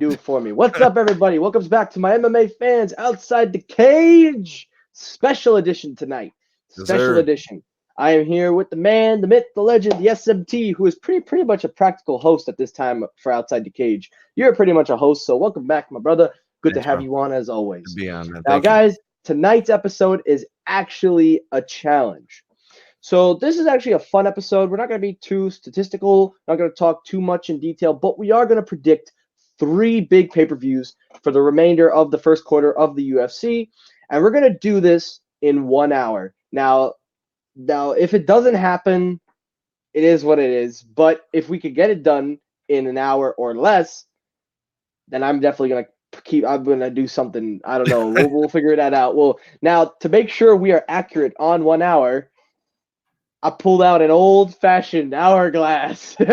Do it for me. What's up, everybody? Welcome back to my MMA fans outside the cage special edition tonight. Yes, Special sir. edition. I am here with the man, the myth, the legend, the SMT, who is pretty much a practical host at this time for Outside the Cage. You're pretty much a host, so welcome back, my brother. Good Thanks, to have bro. you on as always. To be on, man. Now, Thank you. guys, tonight's episode is actually a challenge. So this is actually a fun episode. We're not going to be too statistical, not going to talk too much in detail, but we are going to predict 3 big pay-per-views for the remainder of the first quarter of the UFC, and we're going to do this in 1 hour. Now, if it doesn't happen, it is what it is, but if we could get it done in an hour or less, then I'm definitely going to I'm going to do something. I don't know. We'll figure that out. Well, now, to make sure we are accurate on 1 hour, I pulled out an old-fashioned hourglass. Don't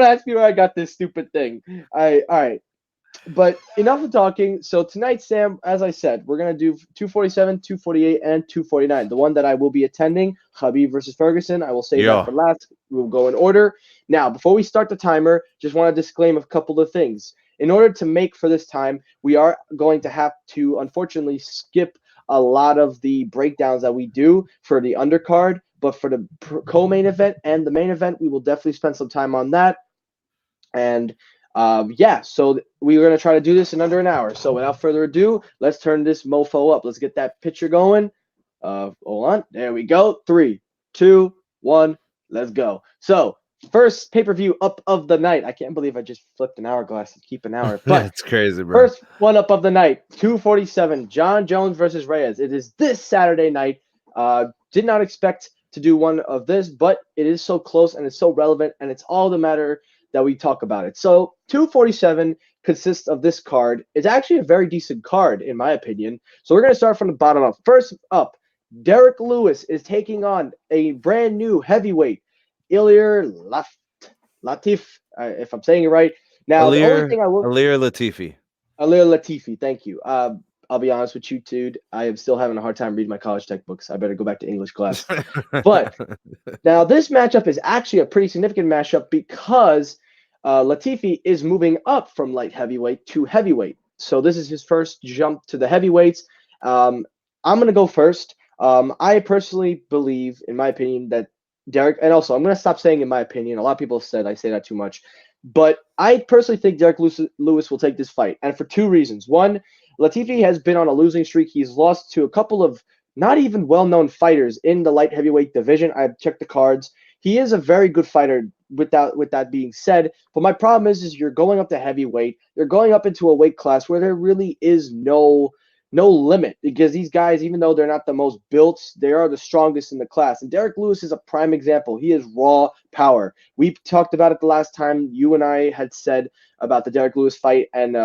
ask me where I got this stupid thing. All right. But enough of talking. So tonight, Sam, as I said, we're going to do 247, 248, and 249. The one that I will be attending, Habib versus Ferguson. I will save that for last. We'll go in order. Now, before we start the timer, just want to disclaim a couple of things. In order to make for this time, we are going to have to, unfortunately, skip a lot of the breakdowns that we do for the undercard, but for the co-main event and the main event, we will definitely spend some time on that. And so we're going to try to do this in under an hour. So without further ado, let's turn this mofo up. Let's get that picture going. Hold on. There we go. 3, 2, 1. Let's go. So first pay-per-view up of the night. I can't believe I just flipped an hourglass to keep an hour. But it's crazy, bro. First one up of the night, 247, Jon Jones versus Reyes. It is this Saturday night. Did not expect to do one of this, but it is so close and it's so relevant, and it's all the matter that we talk about it. So 247 consists of this card. It's actually a very decent card, in my opinion. So we're going to start from the bottom up. First up, Derek Lewis is taking on a brand new heavyweight, Ilir Latif, if I'm saying it right. Now, the only thing I will... Ilir Latifi. Ilir Latifi, thank you. I'll be honest with you, dude. I am still having a hard time reading my college textbooks. I better go back to English class. But now this matchup is actually a pretty significant matchup because Latifi is moving up from light heavyweight to heavyweight. So this is his first jump to the heavyweights. I'm going to go first. I personally believe, in my opinion, that Derek, and also I'm going to stop saying in my opinion. A lot of people have said I say that too much. But I personally think Derek Lewis will take this fight, and for 2 reasons. One, Latifi has been on a losing streak. He's lost to a couple of not even well-known fighters in the light heavyweight division. I've checked the cards. He is a very good fighter, with that being said. But my problem is you're going up to heavyweight. You're going up into a weight class where there really is no limit, because these guys, even though they're not the most built, they are the strongest in the class. And Derek Lewis is a prime example. He is raw power. We talked about it the last time you and I had said about the Derek Lewis fight, and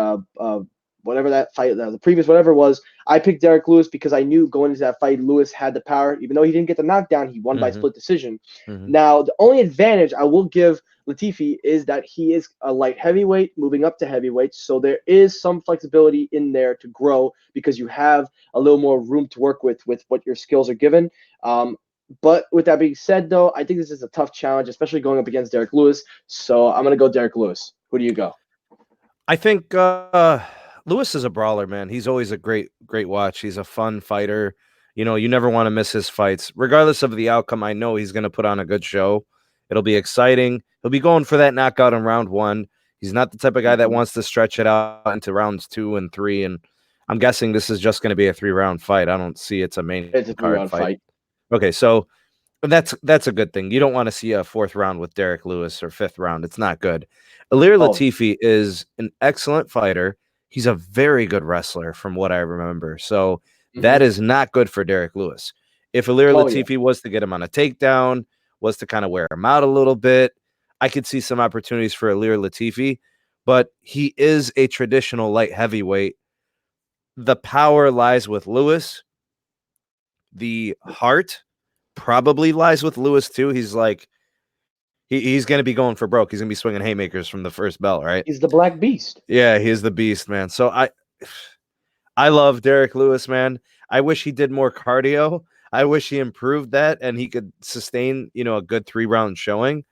whatever that fight, the previous whatever it was, I picked Derek Lewis because I knew going into that fight, Lewis had the power. Even though he didn't get the knockdown, he won by split decision. Now, the only advantage I will give Latifi is that he is a light heavyweight moving up to heavyweight, so there is some flexibility in there to grow because you have a little more room to work with what your skills are given. But with that being said, though, I think this is a tough challenge, especially going up against Derek Lewis. So I'm going to go Derek Lewis. Who do you go? I think Lewis is a brawler, man. He's always a great watch. He's a fun fighter. You know, you never want to miss his fights. Regardless of the outcome, I know he's going to put on a good show. It'll be exciting. He'll be going for that knockout in round 1. He's not the type of guy that wants to stretch it out into rounds 2 and 3. And I'm guessing this is just going to be a 3-round fight. I don't see it's a main It's a 3-round fight. Okay, so that's a good thing. You don't want to see a 4th round with Derek Lewis or 5th round. It's not good. Ilir Latifi is an excellent fighter. He's a very good wrestler from what I remember. So that is not good for Derek Lewis. If Ilir Latifi was to get him on a takedown, was to kind of wear him out a little bit, I could see some opportunities for Ilir Latifi, but he is a traditional light heavyweight. The power lies with Lewis. The heart probably lies with Lewis too. He's like, he's going to be going for broke. He's going to be swinging haymakers from the first bell, right? He's the Black Beast. Yeah, he's the beast, man. So I love Derek Lewis, man. I wish he did more cardio. I wish he improved that and he could sustain, a good 3-round showing.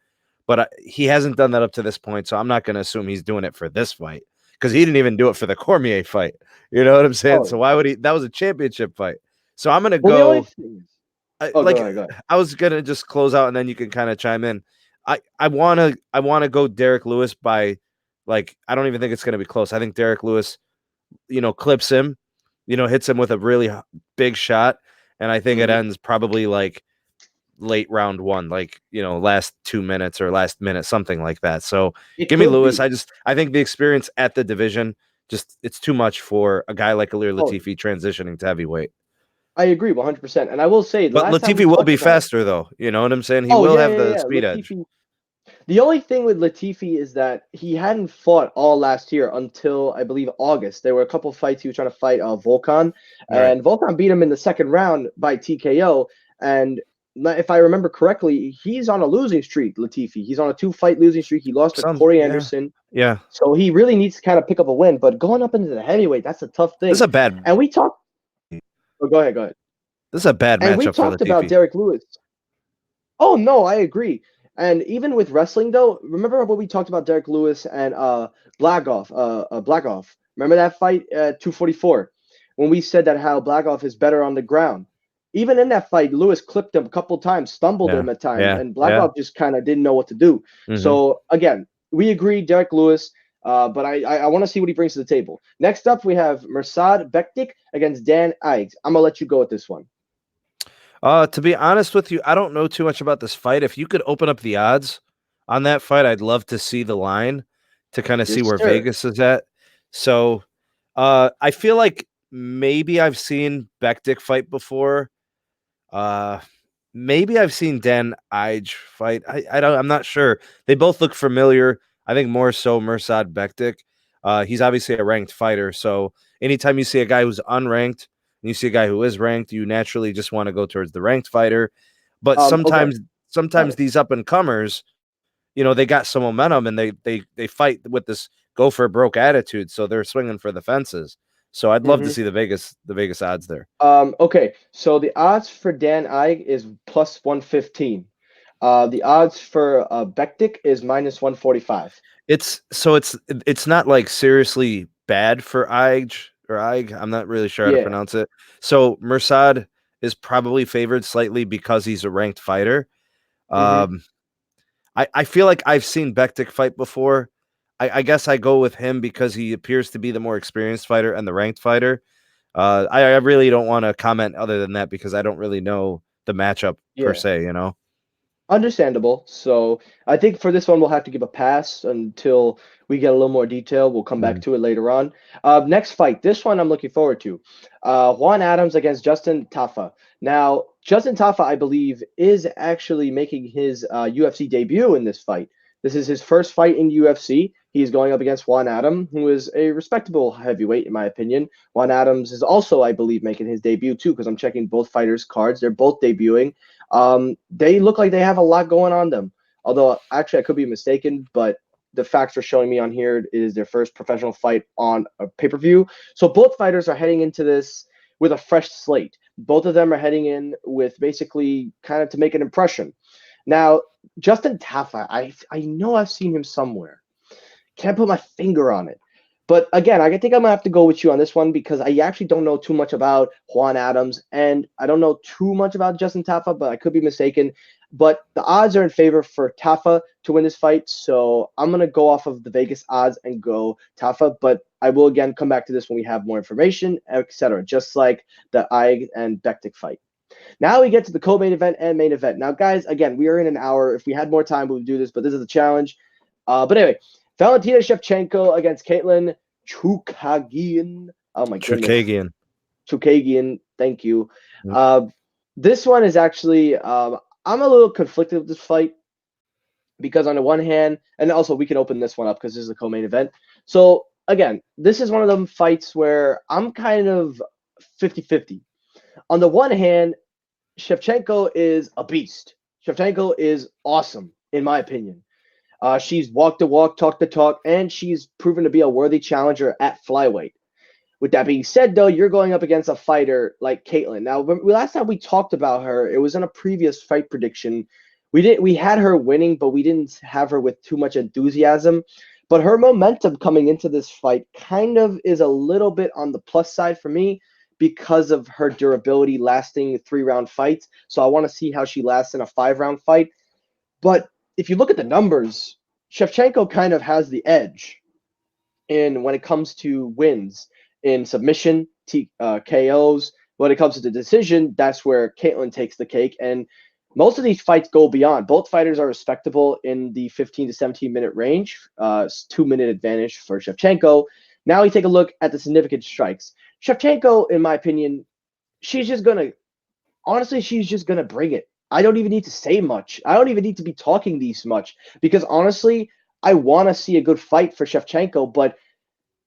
but he hasn't done that up to this point, so I'm not going to assume he's doing it for this fight because he didn't even do it for the Cormier fight. You know what I'm saying? Oh, So why would he? That was a championship fight. So I'm going to well, the only go. thing is, oh, go ahead, go ahead. I was going to just close out, and then you can kind of chime in. I wanna go Derek Lewis by, like, I don't even think it's going to be close. I think Derek Lewis, clips him, hits him with a really big shot, and I think it ends probably like late round 1, like, last 2 minutes or last minute, something like that. So It give me could Lewis. be. I think the experience at the division, just it's too much for a guy like Ilir Oh, Latifi transitioning to heavyweight. I agree 100%. And I will say, But last time we Latifi will talked be about it. faster though. You know what I'm saying? He Oh, will yeah, have yeah, the yeah. speed edge. Latifi. The only thing with Latifi is that he hadn't fought all last year until, I believe, August. There were a couple fights he was trying to fight Volkan, Right. and Volkan beat him in the second round by TKO. And if I remember correctly, he's on a losing streak, Latifi. He's on a 2-fight losing streak. He lost to Corey Anderson. Yeah. So he really needs to kind of pick up a win. But going up into the heavyweight, that's a tough thing. This is a bad. And we talked. Oh, go ahead, go ahead. This is a bad And we matchup for talked about Latifi. Derek Lewis. Oh, no, I agree. And even with wrestling, though, remember what we talked about Derek Lewis and Blagoff? Remember that fight at 244 when we said that how Blagoff is better on the ground? Even in that fight, Lewis clipped him a couple times, stumbled him at times, and Blagoff just kind of didn't know what to do. So, again, we agree, Derek Lewis, but I want to see what he brings to the table. Next up, we have Mirsad Bektic against Dan Ige. I'm going to let you go with this one. To be honest with you, I don't know too much about this fight. If you could open up the odds on that fight, I'd love to see the line to kind of see where Vegas is at. So I feel like maybe I've seen Bektic fight before. Maybe I've seen Dan Ige fight. I'm not sure. They both look familiar. I think more so Mirsad Bektic. He's obviously a ranked fighter. So anytime you see a guy who's unranked, and you see a guy who is ranked, you naturally just want to go towards the ranked fighter. But sometimes these up and comers, they got some momentum and they fight with this go for broke attitude. So they're swinging for the fences. So I'd love to see the Vegas odds there. Okay, so the odds for Dan Ige is plus 115. The odds for Bektic is minus 145. It's not like seriously bad for Ige. I'm not really sure how to pronounce it. So Mirsad is probably favored slightly because he's a ranked fighter. I feel like I've seen Bektic fight before. I guess I go with him because he appears to be the more experienced fighter and the ranked fighter. I really don't want to comment other than that because I don't really know the matchup per se, Understandable. So I think for this one, we'll have to give a pass until we get a little more detail. We'll come back to it later on. Next fight. This one I'm looking forward to. Juan Adams against Justin Toughe. Now, Justin Toughe, I believe, is actually making his UFC debut in this fight. This is his first fight in UFC. He's going up against Juan Adams, who is a respectable heavyweight, in my opinion. Juan Adams is also, I believe, making his debut, too, because I'm checking both fighters' cards. They're both debuting. They look like they have a lot going on them. Although, actually, I could be mistaken, but the facts are showing me on here it is their first professional fight on a pay-per-view. So both fighters are heading into this with a fresh slate. Both of them are heading in with basically kind of to make an impression. Now, Justin Toughe, I know I've seen him somewhere. Can't put my finger on it. But again, I think I'm going to have to go with you on this one because I actually don't know too much about Juan Adams, and I don't know too much about Justin Toughe, but I could be mistaken. But the odds are in favor for Toughe to win this fight, so I'm going to go off of the Vegas odds and go Toughe, but I will again come back to this when we have more information, etc., just like the Ige and Bektic fight. Now we get to the co-main event and main event. Now, guys, again, we are in an hour. If we had more time, we would do this, but this is a challenge. But anyway, Valentina Shevchenko against Katlyn Chookagian. Oh, my goodness. Chookagian. Thank you. This one is actually I'm a little conflicted with this fight because on the one hand, and also we can open this one up because this is a co-main event. So, again, this is one of them fights where I'm kind of 50-50. On the one hand, Shevchenko is a beast. Shevchenko is awesome, in my opinion. She's walked the walk, talked the talk, and she's proven to be a worthy challenger at flyweight. With that being said, though, you're going up against a fighter like Katlyn. Now, last time we talked about her, it was in a previous fight prediction. we had her winning, but we didn't have her with too much enthusiasm. But her momentum coming into this fight kind of is a little bit on the plus side for me because of her durability lasting 3-round fights. So I want to see how she lasts in a 5-round fight. But if you look at the numbers, Shevchenko kind of has the edge in when it comes to wins in submission, KOs. When it comes to the decision, that's where Katlyn takes the cake. And most of these fights go beyond. Both fighters are respectable in the 15 to 17 minute range. 2-minute advantage for Shevchenko. Now we take a look at the significant strikes. Shevchenko, in my opinion, she's just going to bring it. I don't even need to say much. I don't even need to be talking these much because honestly, I want to see a good fight for Shevchenko, but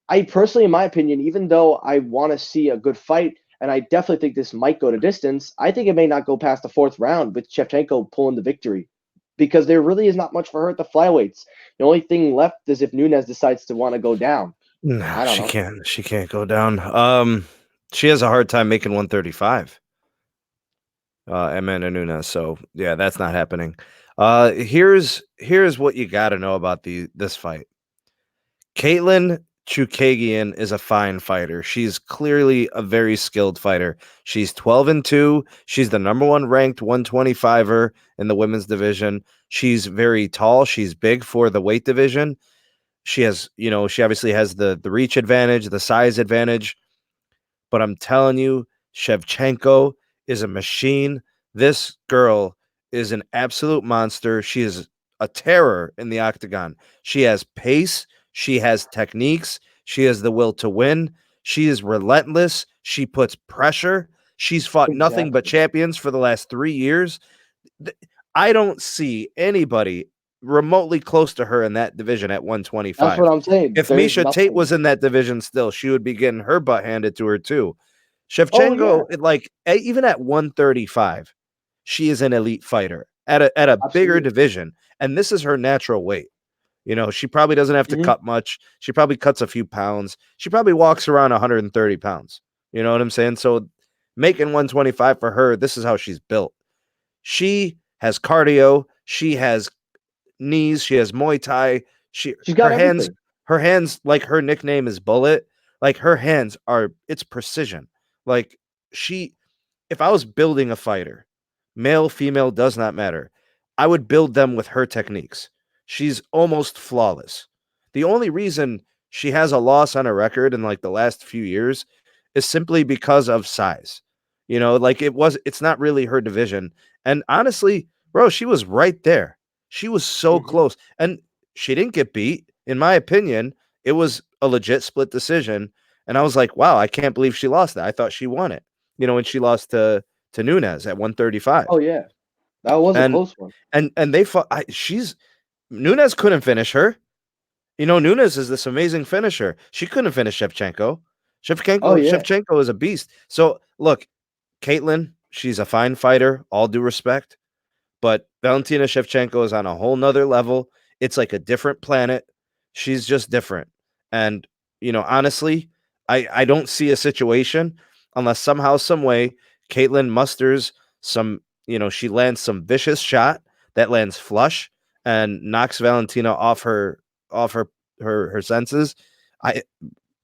I personally, in my opinion, even though I want to see a good fight, and I definitely think this might go to distance, I think it may not go past the 4th round with Shevchenko pulling the victory because there really is not much for her at the flyweights. The only thing left is if Nunes decides to want to go down. No, she can't. She can't go down. She has a hard time making 135. Amanda Nunes. So yeah, that's not happening. Here's what you got to know about this fight. Katlyn Chookagian is a fine fighter. She's clearly a very skilled fighter. She's 12-2. She's the number 1 ranked 125er in the women's division. She's very tall. She's big for the weight division. She has, she obviously has the reach advantage, the size advantage. But I'm telling you, Shevchenko is a machine. This girl is an absolute monster. She is a terror in the octagon. She has pace. She has techniques. She has the will to win. She is relentless. She puts pressure. She's fought nothing but champions for the last 3 years. I don't see anybody remotely close to her in that division at 125. That's what I'm saying. If Miesha Tate was in that division still, she would be getting her butt handed to her too. Shevchenko, even at 135, she is an elite fighter at a bigger division, and this is her natural weight. She probably doesn't have to cut much. She probably cuts a few pounds. She probably walks around 130 pounds. You know what I'm saying? So making 125 for her, this is how she's built. She has cardio. She has knees. She has Muay Thai. She's got everything. Her hands, like her nickname is Bullet. Like her hands it's precision. Like if I was building a fighter, male, female, does not matter. I would build them with her techniques. She's almost flawless. The only reason she has a loss on her record in like the last few years is simply because of size. It's not really her division. And honestly, bro, she was right there. She was so close. And she didn't get beat. In my opinion, it was a legit split decision. And I was like, wow, I can't believe she lost that. I thought she won it. When she lost to Nunes at 135. Oh, yeah. That was a close one. And they fought. Nunes couldn't finish her. Nunes is this amazing finisher. She couldn't finish Shevchenko. Shevchenko is a beast. So look, Katlyn, she's a fine fighter, all due respect. But Valentina Shevchenko is on a whole nother level. It's like a different planet. She's just different. And, honestly, I don't see a situation unless somehow, some way, Katlyn musters some, she lands some vicious shot that lands flush and knocks Valentina off her senses.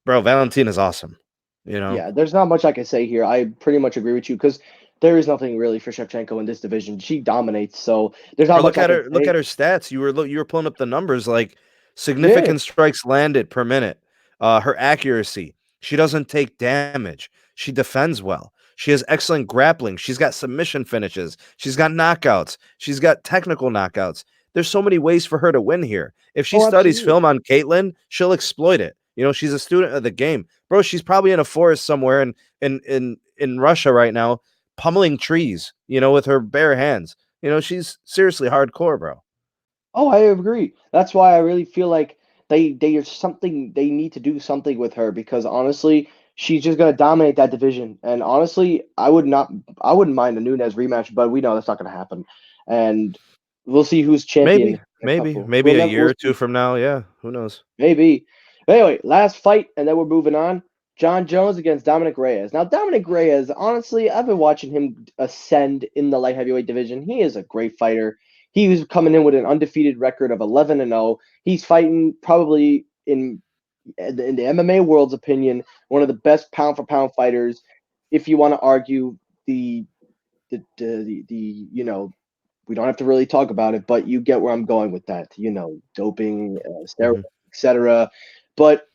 Valentina's awesome. Yeah, there's not much I can say here. I pretty much agree with you because there is nothing really for Shevchenko in this division. She dominates, so there's not much. Look at her stats. You were pulling up the numbers, like significant strikes landed per minute. Her accuracy. She doesn't take damage. She defends well. She has excellent grappling. She's got submission finishes. She's got knockouts. She's got technical knockouts. There's so many ways for her to win here. If she studies film on Katlyn, she'll exploit it. She's a student of the game. Bro, she's probably in a forest somewhere in Russia right now, pummeling trees, with her bare hands. She's seriously hardcore, bro. Oh, I agree. That's why I really feel like they need to do something with her because honestly, she's just gonna dominate that division. And honestly, I wouldn't mind a Nunes rematch, but we know that's not gonna happen. And we'll see who's champion. Maybe a year or two from now. Yeah, who knows? Maybe. Anyway, last fight, and then we're moving on. Jon Jones against Dominic Reyes. Now, Dominic Reyes, honestly, I've been watching him ascend in the light heavyweight division. He is a great fighter. He was coming in with an undefeated record of 11-0. He's fighting probably in the MMA world's opinion, one of the best pound for pound fighters. If you want to argue the we don't have to really talk about it, but you get where I'm going with that. Doping, steroids, etc. But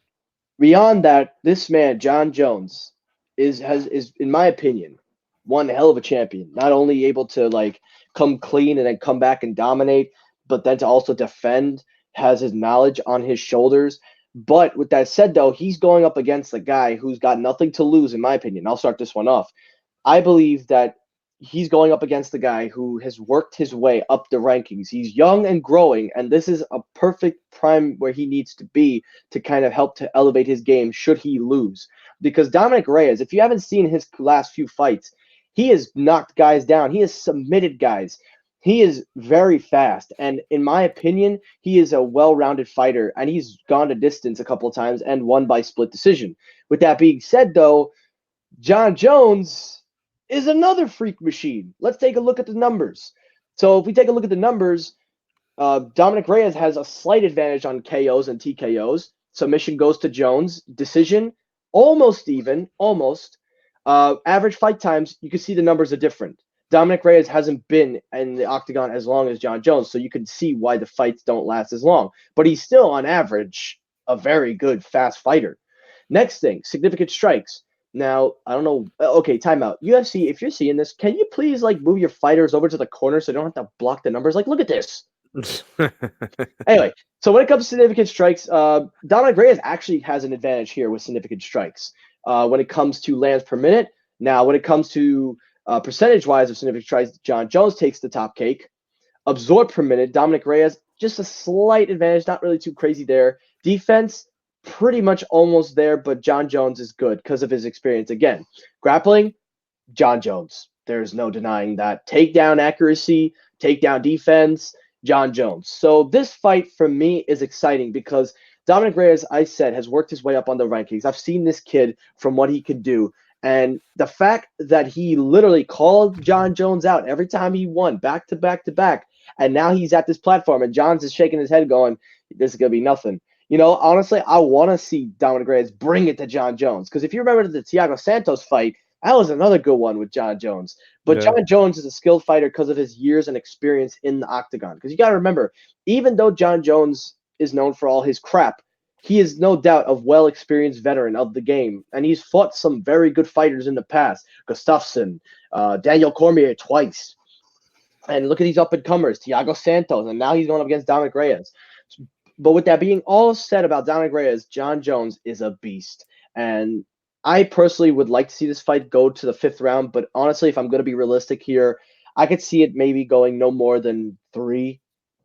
beyond that, this man, John Jones, is in my opinion one hell of a champion. Not only able to like come clean and then come back and dominate, but then to also defend, has his knowledge on his shoulders. But with that said, though, he's going up against a guy who's got nothing to lose, in my opinion. I'll start this one off. I believe that he's going up against the guy who has worked his way up the rankings. He's young and growing, and this is a perfect prime where he needs to be to kind of help to elevate his game should he lose. Because Dominic Reyes, if you haven't seen his last few fights, he has knocked guys down. He has submitted guys. He is very fast, and in my opinion, he is a well-rounded fighter, and he's gone to distance a couple of times and won by split decision. With that being said, though, John Jones is another freak machine. Let's take a look at the numbers. So if we take a look at the numbers, Dominic Reyes has a slight advantage on KOs and TKOs. Submission goes to Jones. Decision, almost even, almost. Average fight times, you can see the numbers are different. Dominic Reyes hasn't been in the octagon as long as John Jones, so you can see why the fights don't last as long. But he's still, on average, a very good, fast fighter. Next thing, significant strikes. Now, I don't know. Okay, timeout. UFC, if you're seeing this, can you please like move your fighters over to the corner so they don't have to block the numbers? Like, look at this. Anyway, so when it comes to significant strikes, Dominic Reyes actually has an advantage here with significant strikes. When it comes to lands per minute, now when it comes to percentage-wise of significant strikes, John Jones takes the top cake. Absorb per minute, Dominic Reyes, just a slight advantage, not really too crazy there. Defense, pretty much almost there, but John Jones is good because of his experience. Again, grappling, John Jones. There's no denying that. Takedown accuracy, takedown defense, John Jones. So this fight for me is exciting because Dominic Reyes, I said, has worked his way up on the rankings. I've seen this kid from what he can do. And the fact that he literally called John Jones out every time he won, back to back to back, and now he's at this platform, and John's is shaking his head going, this is going to be nothing. Honestly, I want to see Dominic Reyes bring it to John Jones. Because if you remember the Thiago Santos fight, that was another good one with John Jones. But yeah. John Jones is a skilled fighter because of his years and experience in the octagon. Because you got to remember, even though John Jones is known for all his crap, he is no doubt a well-experienced veteran of the game. And he's fought some very good fighters in the past. Gustafsson, Daniel Cormier twice. And look at these up-and-comers, Thiago Santos. And now he's going up against Dominic Reyes. But with that being all said about Dominic Reyes, John Jones is a beast. And I personally would like to see this fight go to the 5th round. But honestly, if I'm going to be realistic here, I could see it maybe going no more than 3,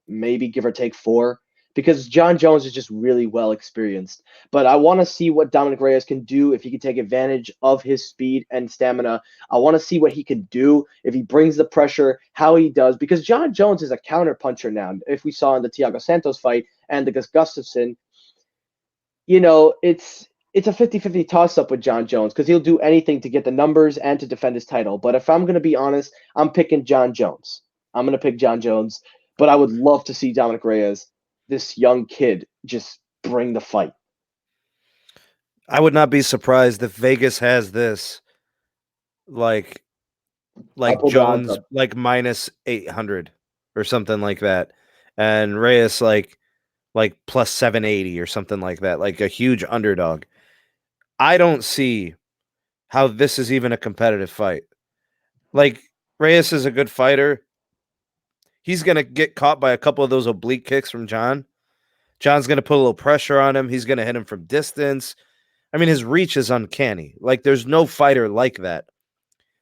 maybe give or take 4. Because John Jones is just really well experienced. But I want to see what Dominic Reyes can do if he can take advantage of his speed and stamina. I want to see what he can do if he brings the pressure, how he does. Because John Jones is a counter puncher now. If we saw in the Thiago Santos fight and the Gustafsson, it's a 50-50 toss-up with John Jones because he'll do anything to get the numbers and to defend his title. But if I'm going to be honest, I'm picking John Jones. I'm going to pick John Jones. But I would love to see Dominic Reyes, this young kid, just bring the fight. I would not be surprised if Vegas has this like Jones like minus 800 or something like that, and Reyes like plus 780 or something like that, like a huge underdog. I don't see how this is even a competitive fight. Like, Reyes is a good fighter. He's going to get caught by a couple of those oblique kicks from John. John's going to put a little pressure on him. He's going to hit him from distance. I mean, his reach is uncanny. Like, there's no fighter like that.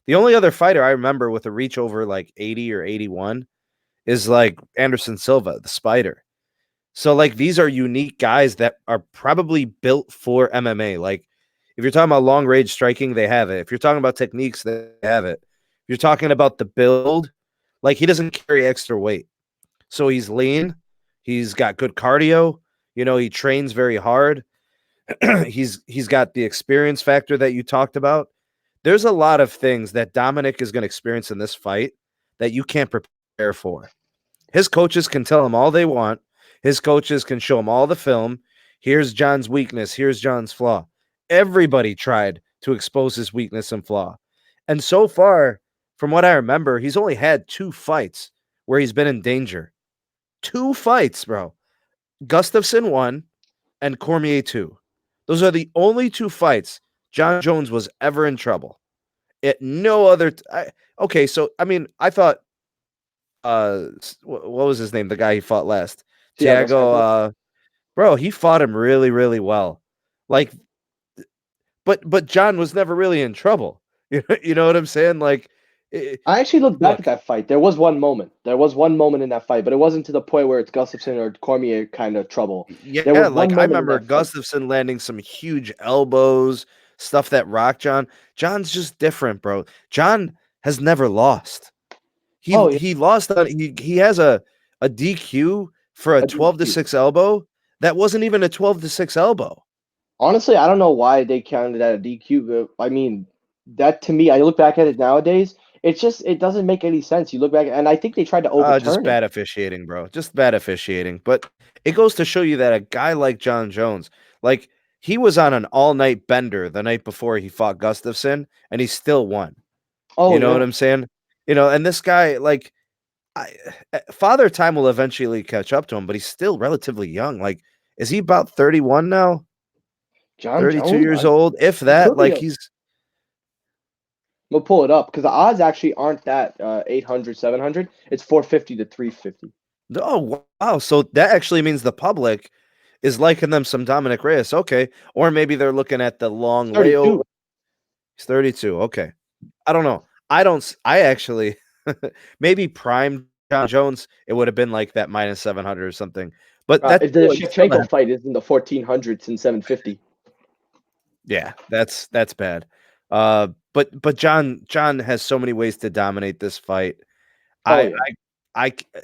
The only other fighter I remember with a reach over like 80 or 81 is like Anderson Silva, the Spider. So, like, these are unique guys that are probably built for MMA. Like, if you're talking about long-range striking, they have it. If you're talking about techniques, they have it. If you're talking about the build, like, he doesn't carry extra weight. So he's lean. He's got good cardio. He trains very hard. He's got the experience factor that you talked about. There's a lot of things that Dominic is going to experience in this fight that you can't prepare for. His coaches can tell him all they want. His coaches can show him all the film. Here's John's weakness. Here's John's flaw. Everybody tried to expose his weakness and flaw. And so far, from what I remember, he's only had 2 fights where he's been in danger. 2 fights, bro. Gustafsson 1 and Cormier 2. Those are the only 2 fights John Jones was ever in trouble. At no other okay, so I mean, I thought what was his name? The guy he fought last. Thiago bro, he fought him really, really well. Like but John was never really in trouble. You know what I'm saying? Like I actually looked back at that fight. There was one moment. There was one moment in that fight, but it wasn't to the point where it's Gustafsson or Cormier kind of trouble. Yeah, like I remember Gustafsson landing some huge elbows, stuff that rocked John. John's just different, bro. John has never lost. He lost on he has a DQ for a 12-6 elbow. That wasn't even a 12-6 elbow. Honestly, I don't know why they counted that a DQ. I mean, that to me, I look back at it nowadays. It's just it doesn't make any sense. You look back, and I think they tried to overturn just bad officiating, bro. Just bad officiating. But it goes to show you that a guy like John Jones, like he was on an all-night bender the night before he fought Gustafsson, and he still won. You know what I'm saying? And this guy, like, Father Time will eventually catch up to him, but he's still relatively young. Like, is he about 31 now? John 32 Jones? years old, if that. Like, he's. We'll pull it up because the odds actually aren't that 800, 700. It's 450 to 350. Oh, wow. So that actually means the public is liking them some Dominic Reyes. Okay. Or maybe they're looking at the long layover. He's 32. Okay. I don't know. I actually, maybe prime John Jones, it would have been like that minus 700 or something. But the Shevchenko fight is in the 1400s and 750. Yeah, that's bad. But John has so many ways to dominate this fight. I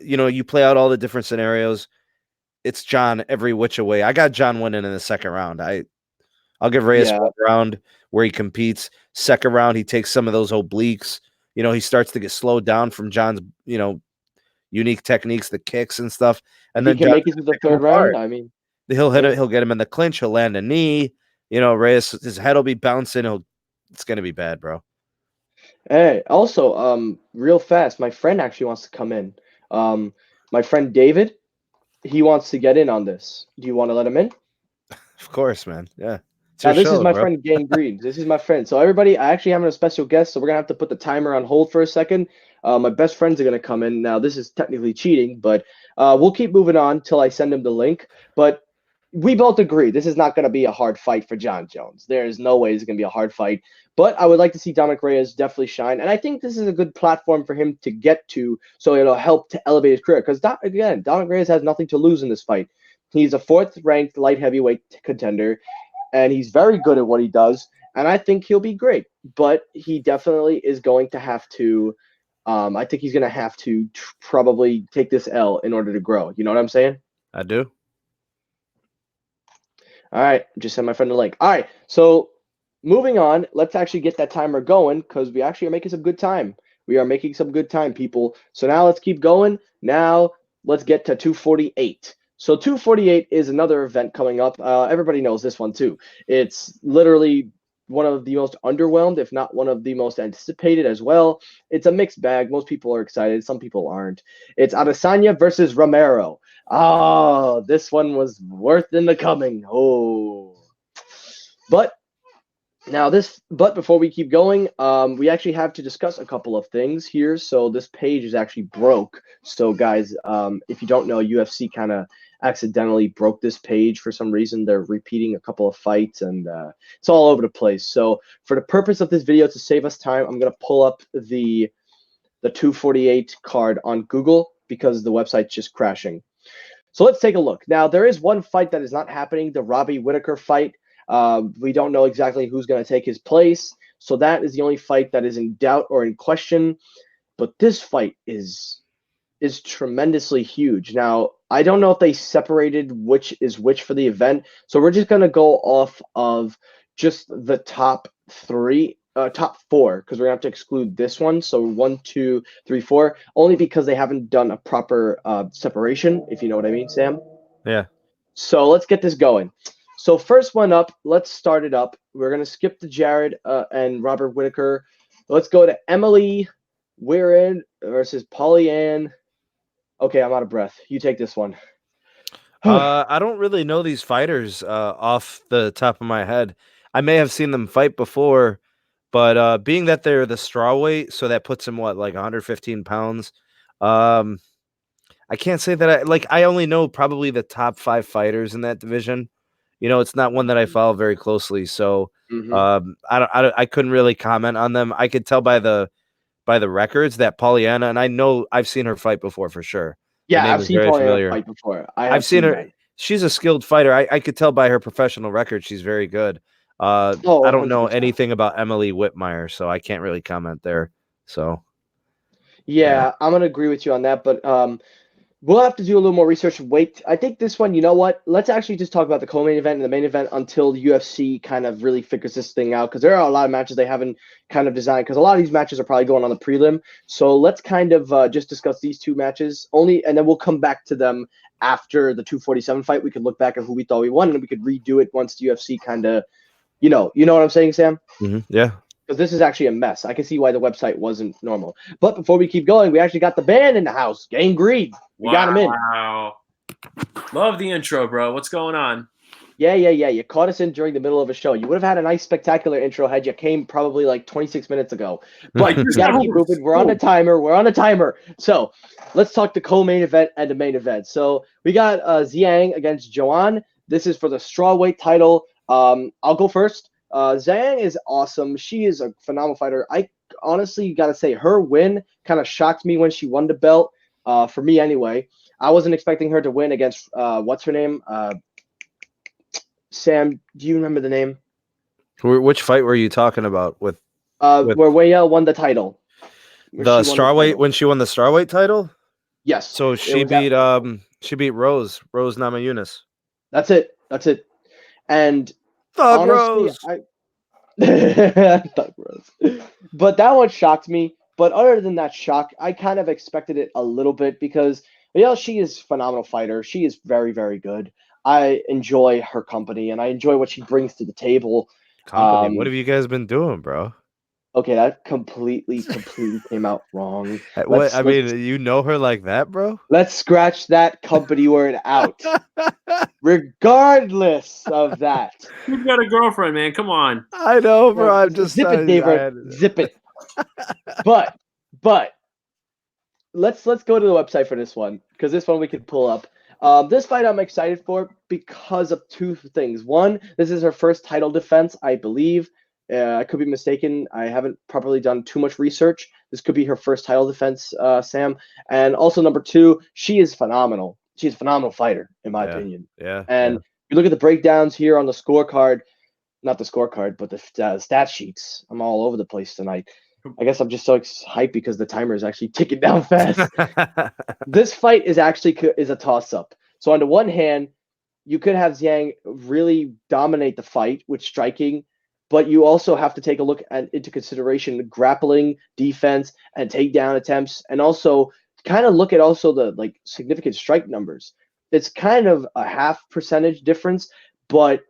you play out all the different scenarios. It's John every which way. I got John winning in the second round. I'll give Reyes one round where he competes. Second round, he takes some of those obliques. He starts to get slowed down from John's, unique techniques, the kicks and stuff. And then he can make it to the third round. I mean, he'll hit it. He'll get him in the clinch. He'll land a knee. Reyes, his head will be bouncing. It's gonna be bad, bro. Hey, also, real fast, my friend actually wants to come in. My friend David, he wants to get in on this. Do you want to let him in? Of course, man. Yeah. Now, this is my friend Gang Green. This is my friend. So everybody, I actually have a special guest, so we're gonna have to put the timer on hold for a second. My best friends are gonna come in. Now, this is technically cheating, but we'll keep moving on till I send him the link. But we both agree this is not going to be a hard fight for John Jones. There is no way it's going to be a hard fight. But I would like to see Dominic Reyes definitely shine. And I think this is a good platform for him to get to, so it'll help to elevate his career. Because, again, Dominic Reyes has nothing to lose in this fight. He's a 4th-ranked light heavyweight contender, and he's very good at what he does. And I think he'll be great. But he definitely is going to have to I think he's going to have to probably take this L in order to grow. You know what I'm saying? I do. All right, just send my friend the link. All right, so moving on, let's actually get that timer going because we actually are making some good time. We are making some good time, people. So now let's keep going. Now let's get to 248. So 248 is another event coming up. Everybody knows this one too. It's literally one of the most underwhelmed, if not one of the most anticipated as well. It's a mixed bag. Most people are excited. Some people aren't. It's Adesanya versus Romero. Oh, this one was worth in the coming. Oh. But before we keep going, we actually have to discuss a couple of things here. So this page is actually broke. So guys, if you don't know, UFC kind of accidentally broke this page for some reason. They're repeating a couple of fights and it's all over the place. So for the purpose of this video, to save us time, I'm going to pull up the 248 card on Google because the website's just crashing. So let's take a look. Now, there is one fight that is not happening, the Robbie Whittaker fight. We don't know exactly who's going to take his place. So that is the only fight that is in doubt or in question. But this fight is tremendously huge. Now, I don't know if they separated which is which for the event. So we're just going to go off of just the top 3 top 4 because we're gonna have to exclude this one. So 1, 2, 3, 4, only because they haven't done a proper separation, if you know what I mean, Sam. Yeah. So let's get this going. So first one up, let's start it up. We're gonna skip the Jared and Robert Whitaker. Let's go to Emily Weirin versus Pollyann. Okay, I'm out of breath. You take this one. I don't really know these fighters off the top of my head. I may have seen them fight before, but being that they're the strawweight, so that puts them like 115 pounds. I can't say that I only know probably the top 5 fighters in that division. It's not one that I follow very closely, so I couldn't really comment on them. I could tell by the records that Pollyanna, and I know I've seen her fight before for sure. Yeah, The name I've is seen very Pollyanna familiar. fight before. I've seen her. That. She's a skilled fighter. I could tell by her professional record she's very good. I don't know 100%. anything about Emily Whitmire, so I can't really comment there. So yeah, I'm gonna agree with you on that, but we'll have to do a little more research. Wait, I think this one, you know what? Let's actually just talk about the co-main event and the main event until the UFC kind of really figures this thing out, because there are a lot of matches they haven't kind of designed, because a lot of these matches are probably going on the prelim. So let's kind of just discuss these 2 matches only, and then we'll come back to them after the 247 fight. We could look back at who we thought we won, and we could redo it once the UFC kind of, you know what I'm saying, Sam? Yeah. Because this is actually a mess. I can see why the website wasn't normal. But before we keep going, we actually got the band in the house. Gang Greed. We got him in. Wow. Love the intro, bro. What's going on? Yeah. You caught us in during the middle of a show. You would have had a nice, spectacular intro had you came probably like 26 minutes ago. But you got to keep moving. We're on a timer. So let's talk the co-main event and the main event. So we got Zhang against Juan. This is for the strawweight title. I'll go first. Zhang is awesome. She is a phenomenal fighter. I honestly got to say her win kind of shocked me when she won the belt, for me anyway. I wasn't expecting her to win against, what's her name? Sam, do you remember the name? Which fight were you talking about with where Weyel won the title? The strawweight, when she won the strawweight title? Yes. So she beat Rose Namajunas. That's it. And Thug honestly, Rose. Thug Rose. But that one shocked me. But other than that shock, I kind of expected it a little bit because she is a phenomenal fighter. She is very, very good. I enjoy her company and I enjoy what she brings to the table. What have you guys been doing, bro? Okay, that completely came out wrong. You know her like that, bro? Let's scratch that company word out. Regardless of that. You've got a girlfriend, man. Come on. I know, bro. I'm just zip it, David. Zip it. But let's go to the website for this one, because this one we could pull up. This fight I'm excited for because of 2 things. One, this is her first title defense, I believe. I could be mistaken. I haven't properly done too much research. This could be her first title defense, Sam. And also number 2, she is phenomenal. She's a phenomenal fighter, in my opinion. Yeah. And you look at the breakdowns here on the scorecard, not the scorecard, but the stat sheets. I'm all over the place tonight. I guess I'm just so hyped because the timer is actually ticking down fast. This fight is a toss-up. So on the one hand, you could have Zhang really dominate the fight with striking, but you also have to take a look into consideration grappling, defense, and takedown attempts, and also kind of look at also the significant numbers. It's kind of a half percentage difference, but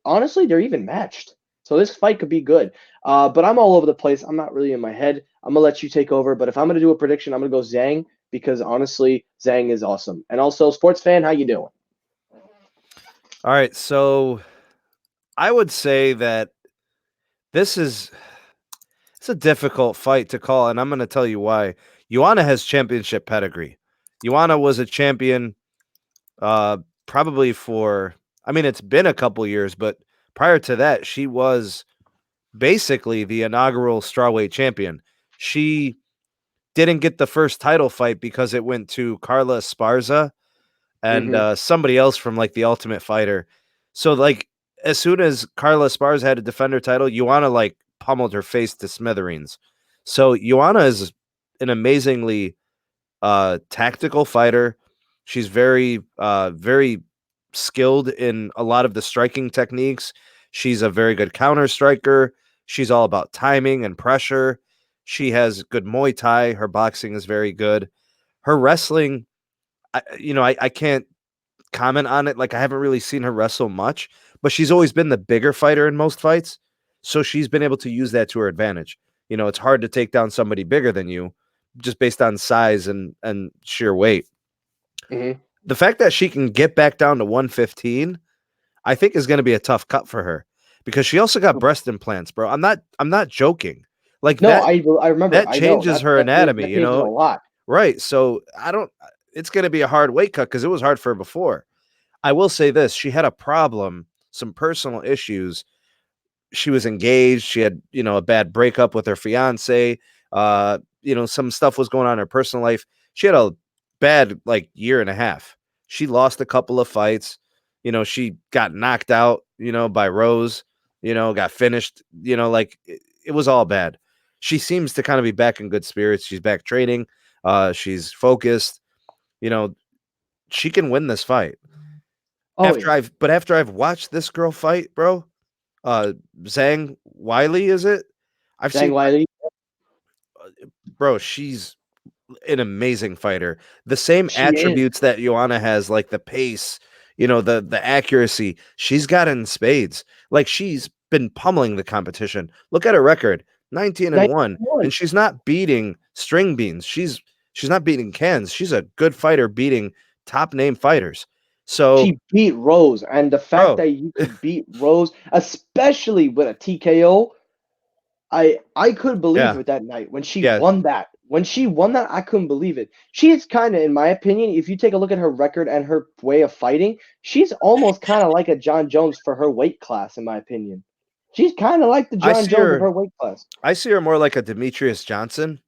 honestly, they're even matched. So this fight could be good. But I'm all over the place. I'm not really in my head. I'm going to let you take over. But if I'm going to do a prediction, I'm going to go Zhang, because honestly, Zhang is awesome. And also, sports fan, how you doing? All right. So I would say that it's a difficult fight to call, and I'm going to tell you why. Joanna has championship pedigree. Joanna was a champion probably it's been a couple years, but prior to that, she was basically the inaugural strawweight champion. She didn't get the first title fight because it went to Carla Esparza and somebody else from the Ultimate Fighter. So as soon as Carla Esparza had to defend her title, Joanna pummeled her face to smithereens. So Joanna is an amazingly tactical fighter. She's very, very skilled in a lot of the striking techniques. She's a very good counter striker. She's all about timing and pressure. She has good Muay Thai. Her boxing is very good. Her wrestling, I can't comment on it. Like, I haven't really seen her wrestle much, but she's always been the bigger fighter in most fights. So she's been able to use that to her advantage. It's hard to take down somebody bigger than you just based on size and sheer weight. Mm-hmm. The fact that she can get back down to 115, I think is going to be a tough cut for her because she also got breast implants, bro. I'm not joking. Like, no, that, I remember that changes her anatomy, that changes a lot. Right. So it's going to be a hard weight cut because it was hard for her before. I will say this. She had a problem, some personal issues. She was engaged. She had, a bad breakup with her fiance. Some stuff was going on in her personal life. She had a bad, year and a half. She lost a couple of fights. She got knocked out, by Rose, got finished, it was all bad. She seems to kind of be back in good spirits. She's back training. She's focused. She can win this fight. After I've watched this girl fight, bro, Zhang Weili, is it? Zhang Weili. Bro, she's an amazing fighter. The same attributes that Joanna has, like the pace, the accuracy, she's got in spades. Like, she's been pummeling the competition. Look at her record, 19-1, and she's not beating string beans. She's not beating cans. She's a good fighter beating top name fighters. So she beat Rose, and the fact that you could beat Rose, especially with a TKO, I couldn't believe it that night when she won that. When she won that, I couldn't believe it. She's kind of, in my opinion, if you take a look at her record and her way of fighting, she's almost kind of like a John Jones for her weight class, in my opinion. She's kind of like the John Jones of her weight class. I see her more like a Demetrius Johnson.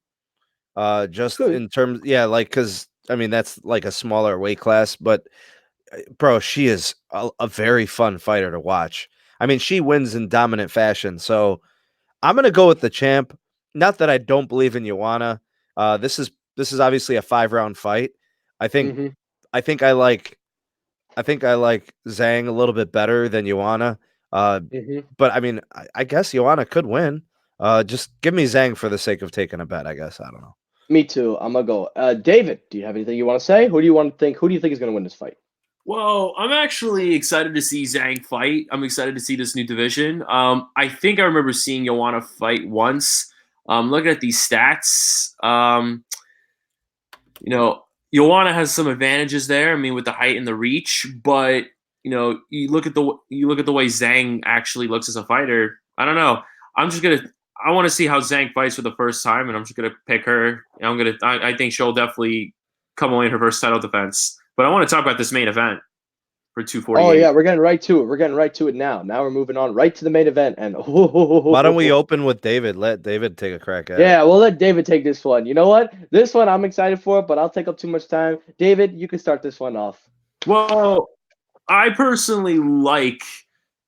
Just in terms, because that's like a smaller weight class, but bro, she is a very fun fighter to watch. She wins in dominant fashion. So I'm gonna go with the champ. Not that I don't believe in Joanna. This is obviously a 5-round fight. I think I like Zhang a little bit better than Joanna. But I guess Joanna could win. Just give me Zhang for the sake of taking a bet, I guess. I don't know. Me too. I'm gonna go. David, do you have anything you want to say? Who do you think is gonna win this fight? Well, I'm actually excited to see Zhang fight. I'm excited to see this new division. I think I remember seeing Joanna fight once. Looking at these stats, Joanna has some advantages there. With the height and the reach, but you look at the way Zhang actually looks as a fighter. I don't know. I want to see how Zhang fights for the first time, and I'm just gonna pick her. I think she'll definitely come away in her first title defense. But I want to talk about this main event for 248. Oh yeah, we're getting right to it. We're getting right to it now. Now we're moving on right to the main event. And why don't we open with David? Let David take a crack at it. Yeah, we'll let David take this one. You know what? This one I'm excited for, but I'll take up too much time. David, you can start this one off. Well, I personally like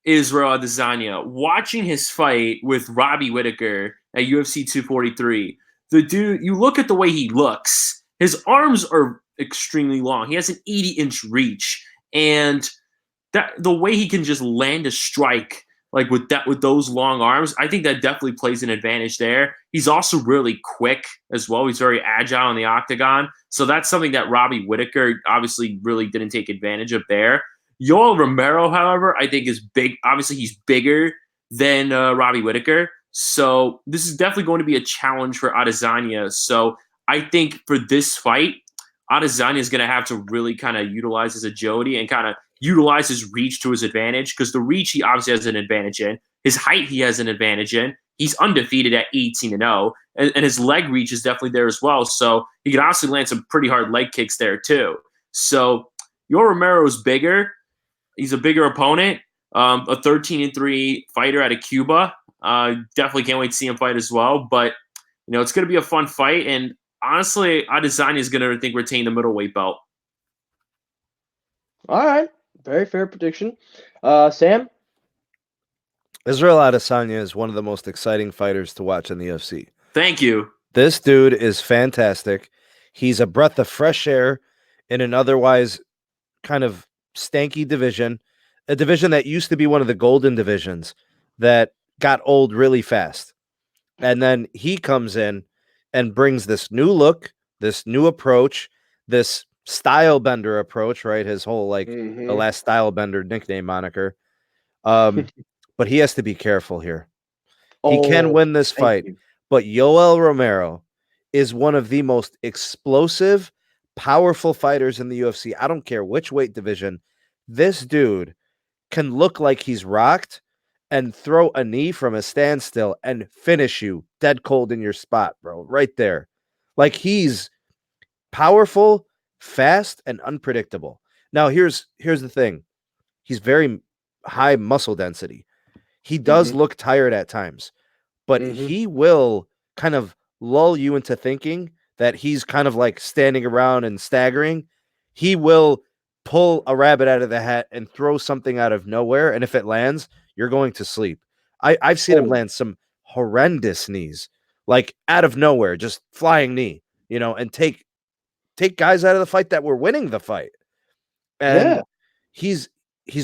Israel Adesanya. Watching his fight with Robbie Whittaker at UFC 243, the dude, you look at the way he looks. His arms are extremely long. He has an 80-inch reach, and that the way he can just land a strike with those long arms, I think that definitely plays an advantage there. He's also really quick as well. He's very agile in the octagon, so that's something that Robbie Whittaker obviously really didn't take advantage of there. Yoel Romero, however, I think is big. Obviously, he's bigger than Robbie Whittaker, so this is definitely going to be a challenge for Adesanya. So I think for this fight, Adesanya is going to have to really kind of utilize his agility and kind of utilize his reach to his advantage, because the reach he obviously has an advantage in. His height he has an advantage in. He's undefeated at 18-0, and his leg reach is definitely there as well. So he can obviously land some pretty hard leg kicks there too. So Yoel Romero is bigger. He's a bigger opponent, a 13-3 fighter out of Cuba. Definitely can't wait to see him fight as well. But it's going to be a fun fight, and honestly, Adesanya is going to, retain the middleweight belt. All right. Very fair prediction. Sam? Israel Adesanya is one of the most exciting fighters to watch in the UFC. Thank you. This dude is fantastic. He's a breath of fresh air in an otherwise kind of stanky division, a division that used to be one of the golden divisions that got old really fast. And then he comes in and brings this new look, this new approach, this style bender approach, right? His whole like the last style bender nickname moniker. But he has to be careful here. He can win this fight, but Yoel Romero is one of the most explosive, powerful fighters in the UFC. I don't care which weight division. This dude can look like he's rocked and throw a knee from a standstill and finish you dead cold in your spot, bro, right there. Like, he's powerful, fast, and unpredictable. Now, here's the thing. He's very high muscle density. He does look tired at times, but he will kind of lull you into thinking that he's kind of like standing around and staggering. He will pull a rabbit out of the hat and throw something out of nowhere, and if it lands, you're going to sleep. I've seen him land some horrendous knees, like out of nowhere, just flying knee, and take guys out of the fight that were winning the fight. And he's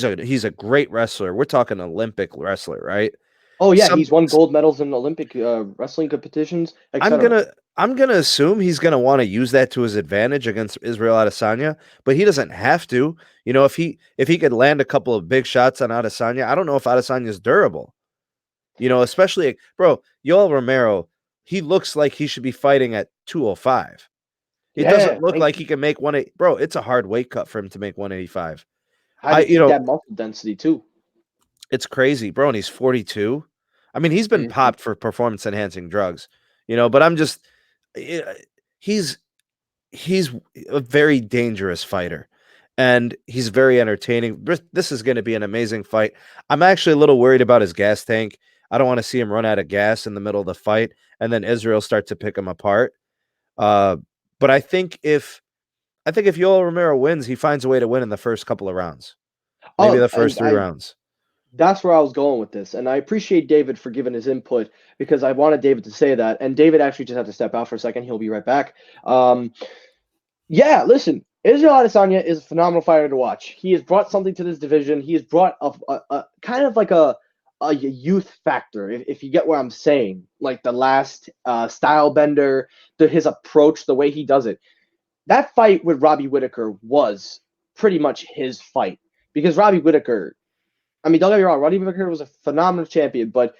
a great wrestler. We're talking Olympic wrestler, right? Oh yeah, he's won gold medals in Olympic wrestling competitions. I'm gonna assume he's gonna want to use that to his advantage against Israel Adesanya, but he doesn't have to. If he could land a couple of big shots on Adesanya, I don't know if Adesanya is durable. Especially, bro, Yoel Romero, he looks like he should be fighting at 205. It doesn't look like he can make 180. Bro, it's a hard weight cut for him to make 185. How do you keep that muscle density too? It's crazy, bro, and he's 42. I mean, he's been popped for performance-enhancing drugs, but I'm just he's a very dangerous fighter, and he's very entertaining. This is going to be an amazing fight. I'm actually a little worried about his gas tank. I don't want to see him run out of gas in the middle of the fight, and then Israel start to pick him apart. But I think if Yoel Romero wins, he finds a way to win in the first couple of rounds. Maybe the first 3 rounds. That's where I was going with this. And I appreciate David for giving his input because I wanted David to say that. And David actually just had to step out for a second. He'll be right back. Listen, Israel Adesanya is a phenomenal fighter to watch. He has brought something to this division. He has brought a kind of like a youth factor, if you get what I'm saying. Like the last style bender, his approach, the way he does it. That fight with Robbie Whittaker was pretty much his fight. Because Robbie Whittaker, don't get me wrong, Robbie Whittaker was a phenomenal champion, but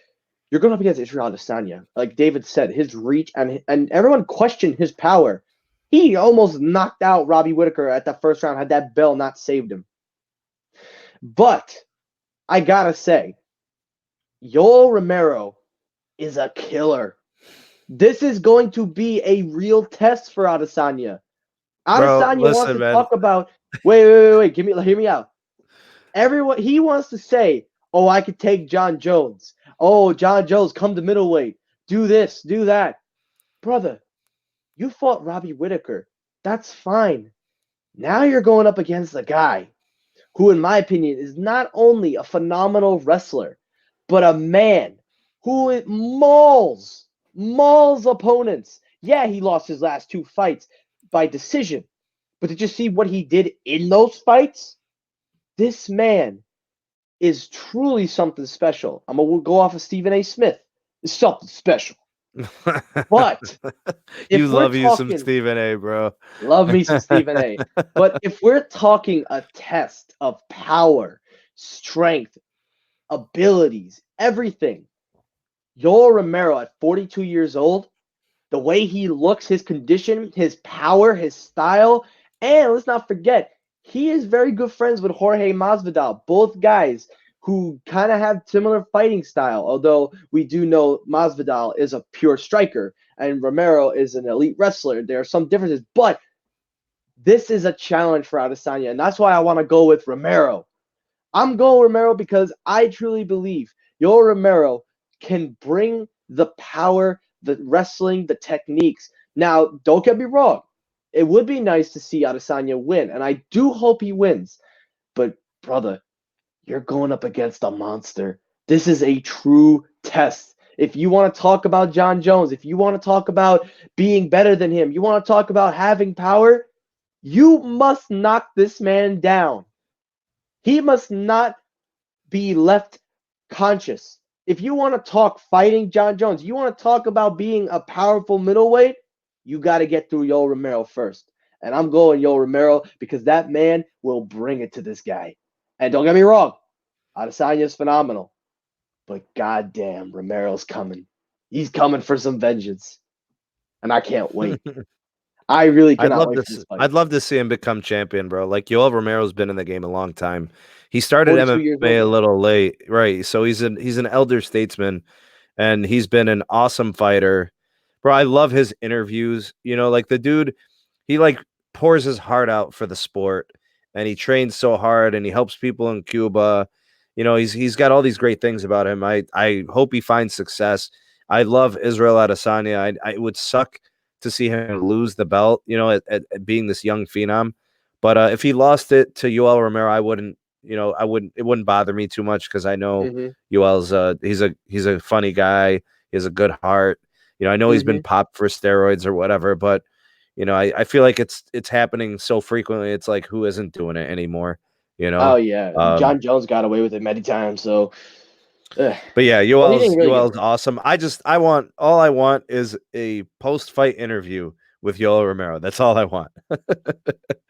you're going up against Israel Adesanya. Like David said, his reach and everyone questioned his power. He almost knocked out Robbie Whittaker at that first round had that bell not saved him. But I gotta say, Yoel Romero is a killer. This is going to be a real test for Adesanya. Adesanya wants to talk about. Wait. Hear me out. He wants to say, "Oh, I could take John Jones. Oh, John Jones, come to middleweight. Do this, do that." Brother, you fought Robbie Whittaker. That's fine. Now you're going up against a guy who, in my opinion, is not only a phenomenal wrestler, but a man who mauls opponents. Yeah, he lost his last 2 fights by decision. But did you see what he did in those fights? This man is truly something special. I'm going to go off of Stephen A. Smith. It's something special. But you love you some Stephen A, bro. Love me some Stephen A. But if we're talking a test of power, strength, abilities, everything, Yoel Romero at 42 years old, the way he looks, his condition, his power, his style, and let's not forget, he is very good friends with Jorge Masvidal, both guys who kind of have similar fighting style, although we do know Masvidal is a pure striker and Romero is an elite wrestler. There are some differences, but this is a challenge for Adesanya, and that's why I want to go with Romero. I'm going Romero because I truly believe Yoel Romero can bring the power, the wrestling, the techniques. Now, don't get me wrong. It would be nice to see Adesanya win, and I do hope he wins. But, brother, you're going up against a monster. This is a true test. If you want to talk about John Jones, if you want to talk about being better than him, you want to talk about having power, you must knock this man down. He must not be left conscious if you want to talk fighting John Jones, you want to talk about being a powerful middleweight, you got to get through Yoel Romero first. And I'm going Yoel Romero because that man will bring it to this guy. And don't get me wrong, Adesanya is phenomenal. But goddamn, Romero's coming. He's coming for some vengeance. And I can't wait. I really cannot wait for this fight. I'd love to see him become champion, bro. Like Yoel Romero's been in the game a long time. He started MMA a little late, right? So he's an elder statesman, and he's been an awesome fighter, bro. I love his interviews. You know, like the dude, he like pours his heart out for the sport, and he trains so hard, and he helps people in Cuba. You know, he's got all these great things about him. I hope he finds success. I love Israel Adesanya. It would suck to see him lose the belt, you know, at being this young phenom. But if he lost it to Yoel Romero, I wouldn't, you know, it wouldn't bother me too much because I know Yoel's he's a funny guy. He has a good heart. You know, I know he's been popped for steroids or whatever, but you know, I feel like it's happening so frequently. It's like, who isn't doing it anymore? You know? Oh yeah, John Jones got away with it many times. So, but yeah, Yoel's awesome. All I want is a post-fight interview with Yoel Romero. That's all I want.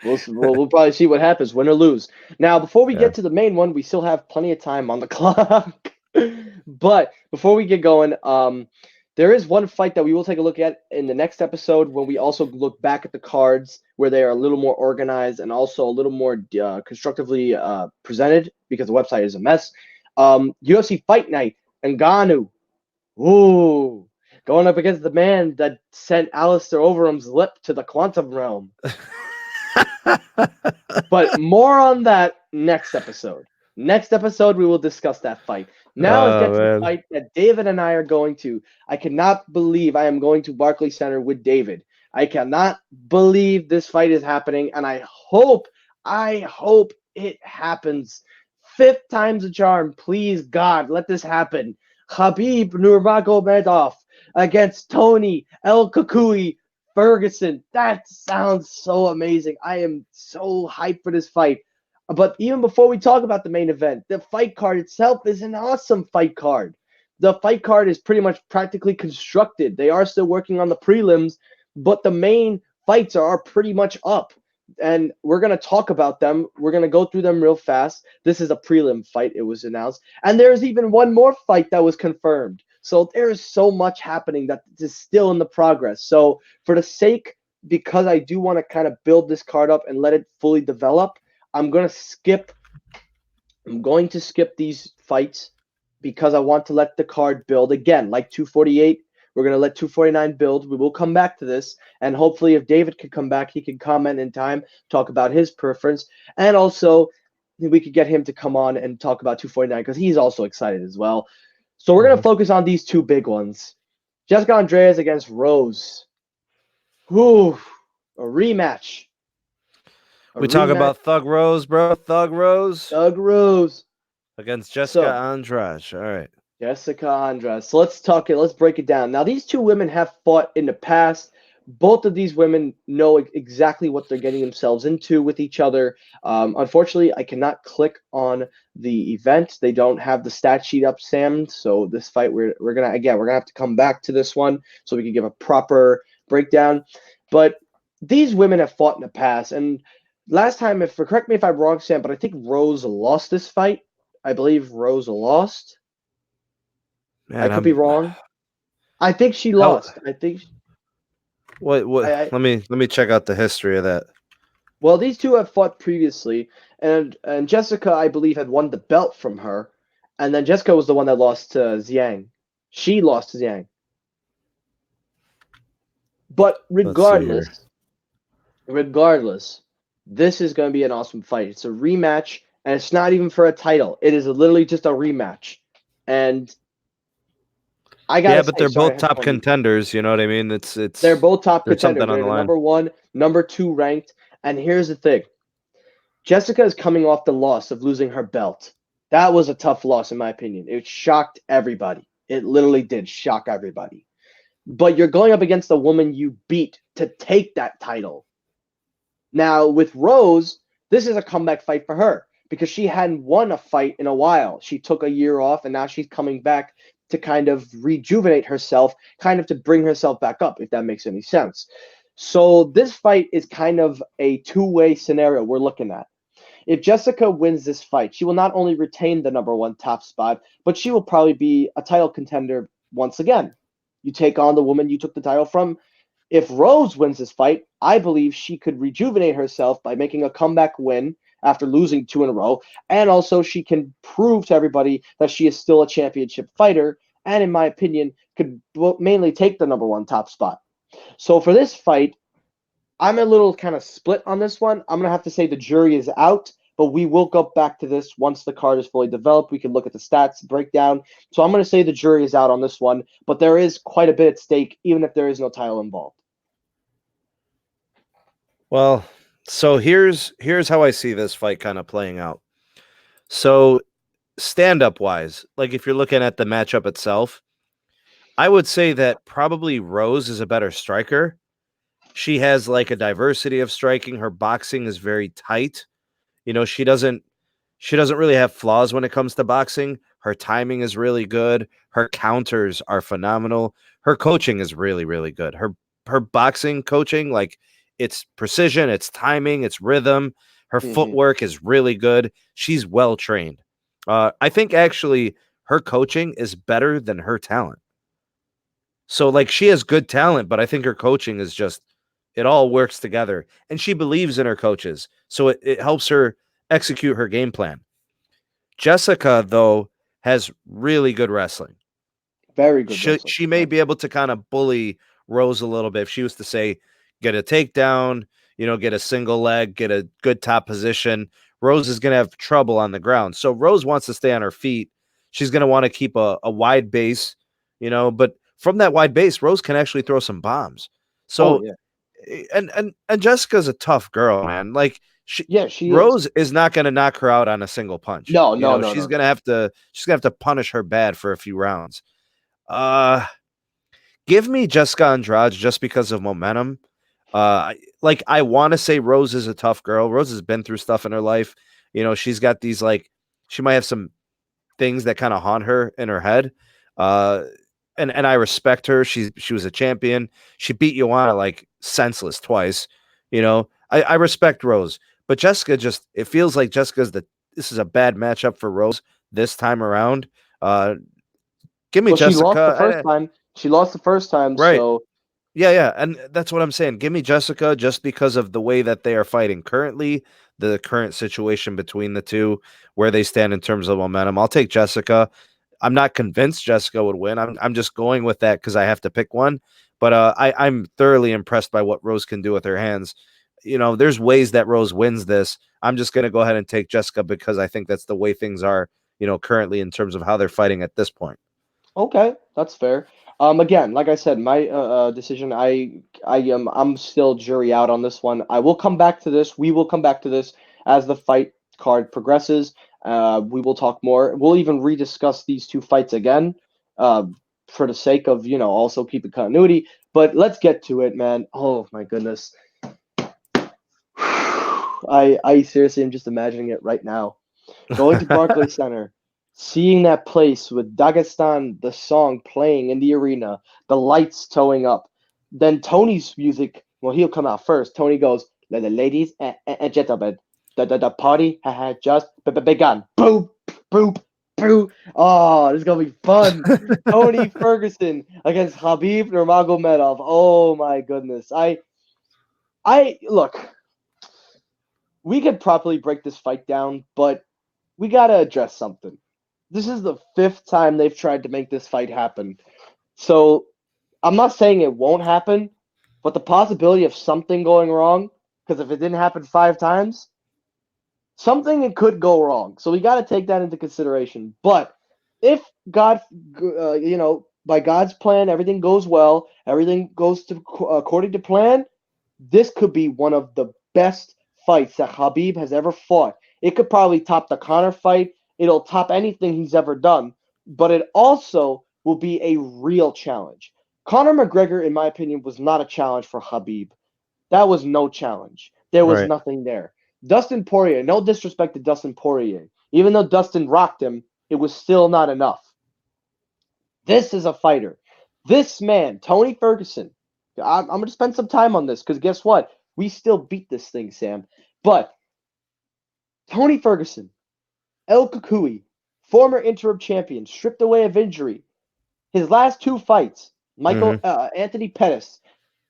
we'll probably see what happens, win or lose. Now, before we get to the main one, we still have plenty of time on the clock. But before we get going, there is one fight that we will take a look at in the next episode when we also look back at the cards where they are a little more organized and also a little more constructively presented because the website is a mess. UFC Fight Night, Ngannou. Ooh. Going up against the man that sent Alistair Overeem's lip to the quantum realm. But more on that next episode. Next episode, we will discuss that fight. Now let's get to the fight that David and I are going to. I cannot believe I am going to Barclays Center with David. I cannot believe this fight is happening, and I hope it happens. 5th time's a charm. Please, God, let this happen. Habib Nurmagomedov against Tony El Kukui Ferguson. That sounds so amazing. I am so hyped for this fight. But even before we talk about the main event, the fight card itself is an awesome fight card. The fight card is pretty much practically constructed. They are still working on the prelims, but the main fights are pretty much up. And we're going to talk about them. We're going to go through them real fast. This is a prelim fight, it was announced. And there's even one more fight that was confirmed. So there is so much happening that is still in the progress. So for the sake, because I do want to kind of build this card up and let it fully develop, I'm going to skip these fights because I want to let the card build. Again, like 248, we're going to let 249 build. We will come back to this. And hopefully if David can come back, he can comment in time, talk about his preference. And also we could get him to come on and talk about 249 because he's also excited as well. So we're going to focus on these two big ones. Jessica Andrade against Rose. Ooh, a rematch. We talk about Thug Rose, bro. Thug Rose against Jessica Andrade. All right. Jessica Andrade. So let's break it down. Now, these two women have fought in the past. Both of these women know exactly what they're getting themselves into with each other. Unfortunately, I cannot click on the event. They don't have the stat sheet up, Sam. So this fight, we're gonna have to come back to this one so we can give a proper breakdown. But these women have fought in the past, and last time, correct me if I'm wrong, Sam, but I think Rose lost this fight. I believe Rose lost. Man, I could be wrong. I think she lost. I think. What? Let me check out the history of that. Well, these two have fought previously, and Jessica, I believe, had won the belt from her, and then Jessica was the one that lost to Zhang. She lost to Zhang. But regardless, this is going to be an awesome fight. It's a rematch, and it's not even for a title. It is literally just a rematch. And I got but they're both top contenders. You know what I mean? They're both top contenders. They're number 1, number 2 ranked. And here's the thing: Jessica is coming off the loss of losing her belt. That was a tough loss, in my opinion. It shocked everybody. It literally did shock everybody. But you're going up against a woman you beat to take that title. Now, with Rose, this is a comeback fight for her. because she hadn't won a fight in a while. She took a year off, and now she's coming back to kind of rejuvenate herself, kind of to bring herself back up, if that makes any sense. So this fight is kind of a two-way scenario we're looking at. If Jessica wins this fight, she will not only retain the number one top spot, but she will probably be a title contender once again. You take on the woman you took the title from. If Rose wins this fight, I believe she could rejuvenate herself by making a comeback win after losing 2 in a row. And also she can prove to everybody that she is still a championship fighter. And in my opinion, could mainly take the number one top spot. So for this fight, I'm a little kind of split on this one. I'm going to have to say the jury is out, but we will go back to this once the card is fully developed. We can look at the stats breakdown. So I'm going to say the jury is out on this one, but there is quite a bit at stake, even if there is no title involved. Well, so here's how I see this fight kind of playing out. So stand-up wise, like if you're looking at the matchup itself, I would say that probably Rose is a better striker. She has like a diversity of striking. Her boxing is very tight. You know, she doesn't really have flaws when it comes to boxing. Her timing is really good. Her counters are phenomenal. Her coaching is really, really good. Her boxing coaching, like it's precision, it's timing, it's rhythm. Her footwork is really good. She's well trained. I think actually her coaching is better than her talent. So like she has good talent, but I think her coaching is just, it all works together, and she believes in her coaches. So it helps her execute her game plan. Jessica, though, has really good wrestling. Very good wrestling. She may be able to kind of bully Rose a little bit. If she was to say, get a takedown, you know, get a single leg, get a good top position, Rose is going to have trouble on the ground. So Rose wants to stay on her feet. She's going to want to keep a wide base, you know, but from that wide base, Rose can actually throw some bombs. So, and Jessica's a tough girl, man. Like, Rose is not going to knock her out on a single punch. No. She's going to have to punish her bad for a few rounds. Give me Jessica Andrade just because of momentum. I want to say Rose is a tough girl. Rose has been through stuff in her life. You know, she's got these, like, she might have some things that kind of haunt her in her head. And I respect her. She was a champion. She beat Joanna like senseless twice. You know, I respect Rose, but Jessica it feels like this is a bad matchup for Rose this time around. Give me Jessica. She lost the first time. Right. So. Yeah. And that's what I'm saying. Give me Jessica just because of the way that they are fighting currently, the current situation between the two, where they stand in terms of momentum. I'll take Jessica. I'm not convinced Jessica would win. I'm just going with that because I have to pick one. But I'm thoroughly impressed by what Rose can do with her hands. You know, there's ways that Rose wins this. I'm just going to go ahead and take Jessica because I think that's the way things are, you know, currently in terms of how they're fighting at this point. Okay, that's fair. Again, like I said, my decision, I'm still jury out on this one. I will come back to this. We will come back to this as the fight card progresses. We will talk more. We'll even rediscuss these two fights again, for the sake of, you know, also keeping continuity. But let's get to it, man. Oh my goodness. I seriously am just imagining it right now. Going to Barclays Center, seeing that place with Dagestan, the song playing in the arena, the lights towing up. Then Tony's music, well, he'll come out first. Tony goes, ladies and gentlemen, the party had just begun. Boom, boom, boom. Oh, this is going to be fun. Tony Ferguson against Habib Nurmagomedov. Oh, my goodness. Look, we could properly break this fight down, but we got to address something. This is the 5th time they've tried to make this fight happen. So I'm not saying it won't happen, but the possibility of something going wrong, because if it didn't happen 5 times, something could go wrong. So we got to take that into consideration. But if God, by God's plan, everything goes well, everything goes according to plan, this could be one of the best fights that Habib has ever fought. It could probably top the Conor fight. It'll top anything he's ever done, but it also will be a real challenge. Conor McGregor, in my opinion, was not a challenge for Habib. That was no challenge. There was nothing there. Dustin Poirier, no disrespect to Dustin Poirier. Even though Dustin rocked him, it was still not enough. This is a fighter. This man, Tony Ferguson, I'm going to spend some time on this because guess what? We still beat this thing, Sam. But Tony Ferguson, El Kukui, former interim champion, stripped away of injury. His last 2 fights, Anthony Pettis,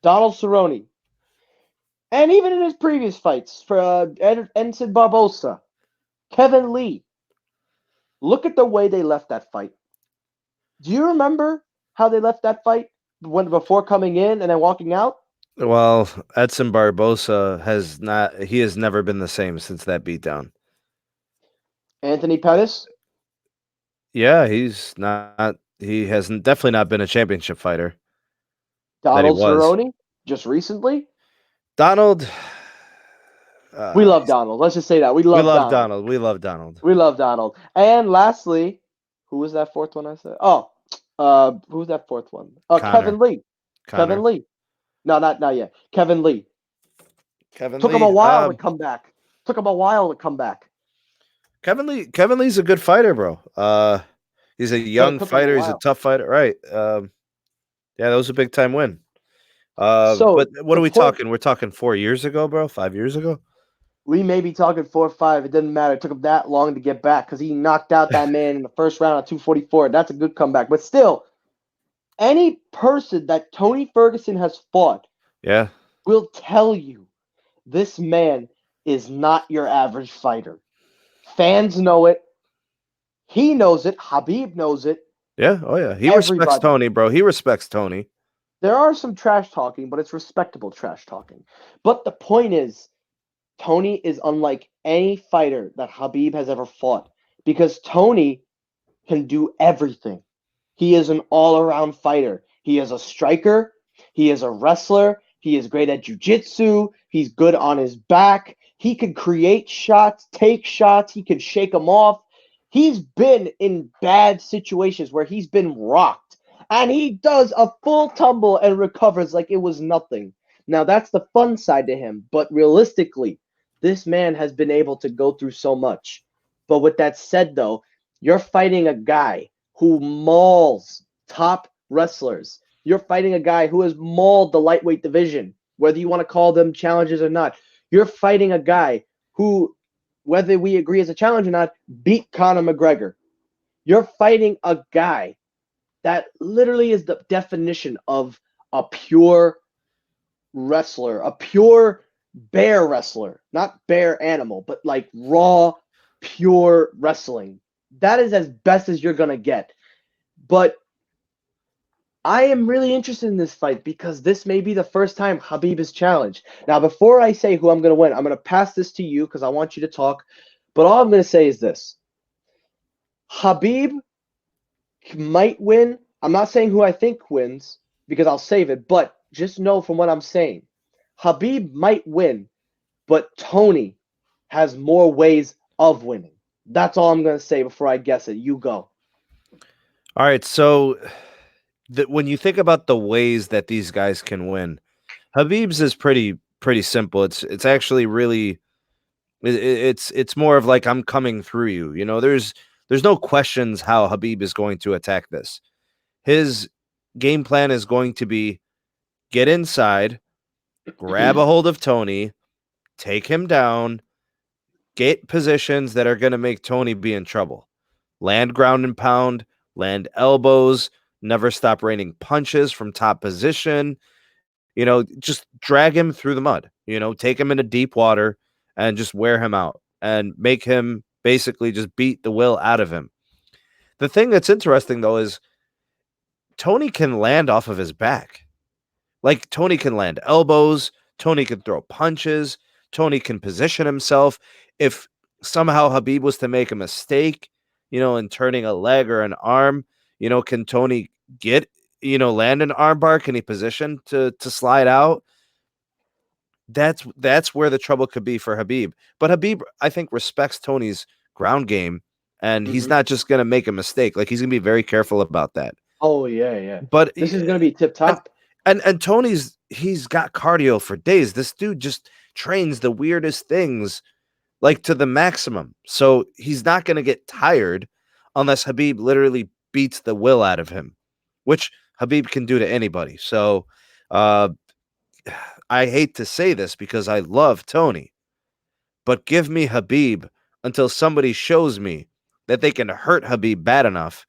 Donald Cerrone, and even in his previous fights for Enson Barbosa, Kevin Lee. Look at the way they left that fight. Do you remember how they left that fight before coming in and then walking out? Well, Edson Barbosa has never been the same since that beatdown. Anthony Pettis? Yeah, he's not. He has definitely not been a championship fighter. Donald Cerrone, just recently? Donald. We love Donald. Let's just say that. We love Donald. We love Donald. We love Donald. And lastly, who was that 4th one I said? Oh, who was that 4th one? Kevin Lee. Kevin Lee. No, not yet. Kevin Lee. Took him a while to come back. Kevin Lee's a good fighter, bro. He's a young fighter. He's a tough fighter. Right. Yeah, that was a big time win. But what are we talking? We're talking 4 years ago, bro? 5 years ago? We may be talking 4 or 5. It doesn't matter. It took him that long to get back because he knocked out that man in the first round at 244. That's a good comeback. But still, any person that Tony Ferguson has fought will tell you this man is not your average fighter. Fans know it. He knows it. Habib knows it. Yeah. Oh, yeah. He respects Tony, bro. He respects Tony. There are some trash talking, but it's respectable trash talking. But the point is, Tony is unlike any fighter that Habib has ever fought because Tony can do everything. He is an all-around fighter. He is a striker. He is a wrestler. He is great at jiu-jitsu. He's good on his back. He can create shots, take shots. He can shake them off. He's been in bad situations where he's been rocked, and he does a full tumble and recovers like it was nothing. Now, that's the fun side to him, but realistically, this man has been able to go through so much. But with that said, though, you're fighting a guy who mauls top wrestlers. You're fighting a guy who has mauled the lightweight division, whether you want to call them challenges or not. You're fighting a guy who, whether we agree as a challenge or not, beat Conor McGregor. You're fighting a guy that literally is the definition of a pure wrestler, a pure bear wrestler, not bear animal, but like raw, pure wrestling. That is as best as you're going to get. But I am really interested in this fight because this may be the first time Habib is challenged. Now, before I say who I'm going to win, I'm going to pass this to you because I want you to talk. But all I'm going to say is this. Habib might win. I'm not saying who I think wins because I'll save it, but just know from what I'm saying, Habib might win, but Tony has more ways of winning. That's all I'm going to say before I guess it. You go. All right, so when you think about the ways that these guys can win, Habib's is pretty simple. It's actually really it's more of like I'm coming through you. You know, there's no questions how Habib is going to attack this. His game plan is going to be get inside, grab a hold of Tony, take him down, get positions that are going to make Tony be in trouble. Land ground and pound, land elbows, never stop raining punches from top position. You know, just drag him through the mud. You know, take him into deep water and just wear him out and make him basically just beat the will out of him. The thing that's interesting, though, is Tony can land off of his back. Like, Tony can land elbows. Tony can throw punches. Tony can position himself. If somehow Habib was to make a mistake, you know, in turning a leg or an arm, you know, can Tony get, you know, land an armbar? Can he position to slide out? That's where the trouble could be for Habib. But Habib, I think, respects Tony's ground game, and he's not just going to make a mistake. Like, he's going to be very careful about that. Oh, yeah. But this is going to be tip-top. And Tony's, he's got cardio for days. This dude just trains the weirdest things like to the maximum. So he's not going to get tired unless Habib literally beats the will out of him, which Habib can do to anybody. So I hate to say this because I love Tony, but give me Habib until somebody shows me that they can hurt Habib bad enough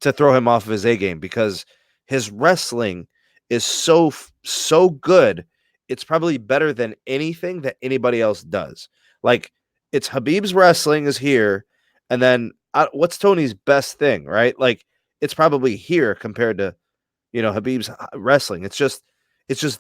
to throw him off of his A game, because his wrestling is so good. It's probably better than anything that anybody else does. Like, it's Habib's wrestling is here, and then what's Tony's best thing, right? Like, it's probably here compared to, Habib's wrestling. It's just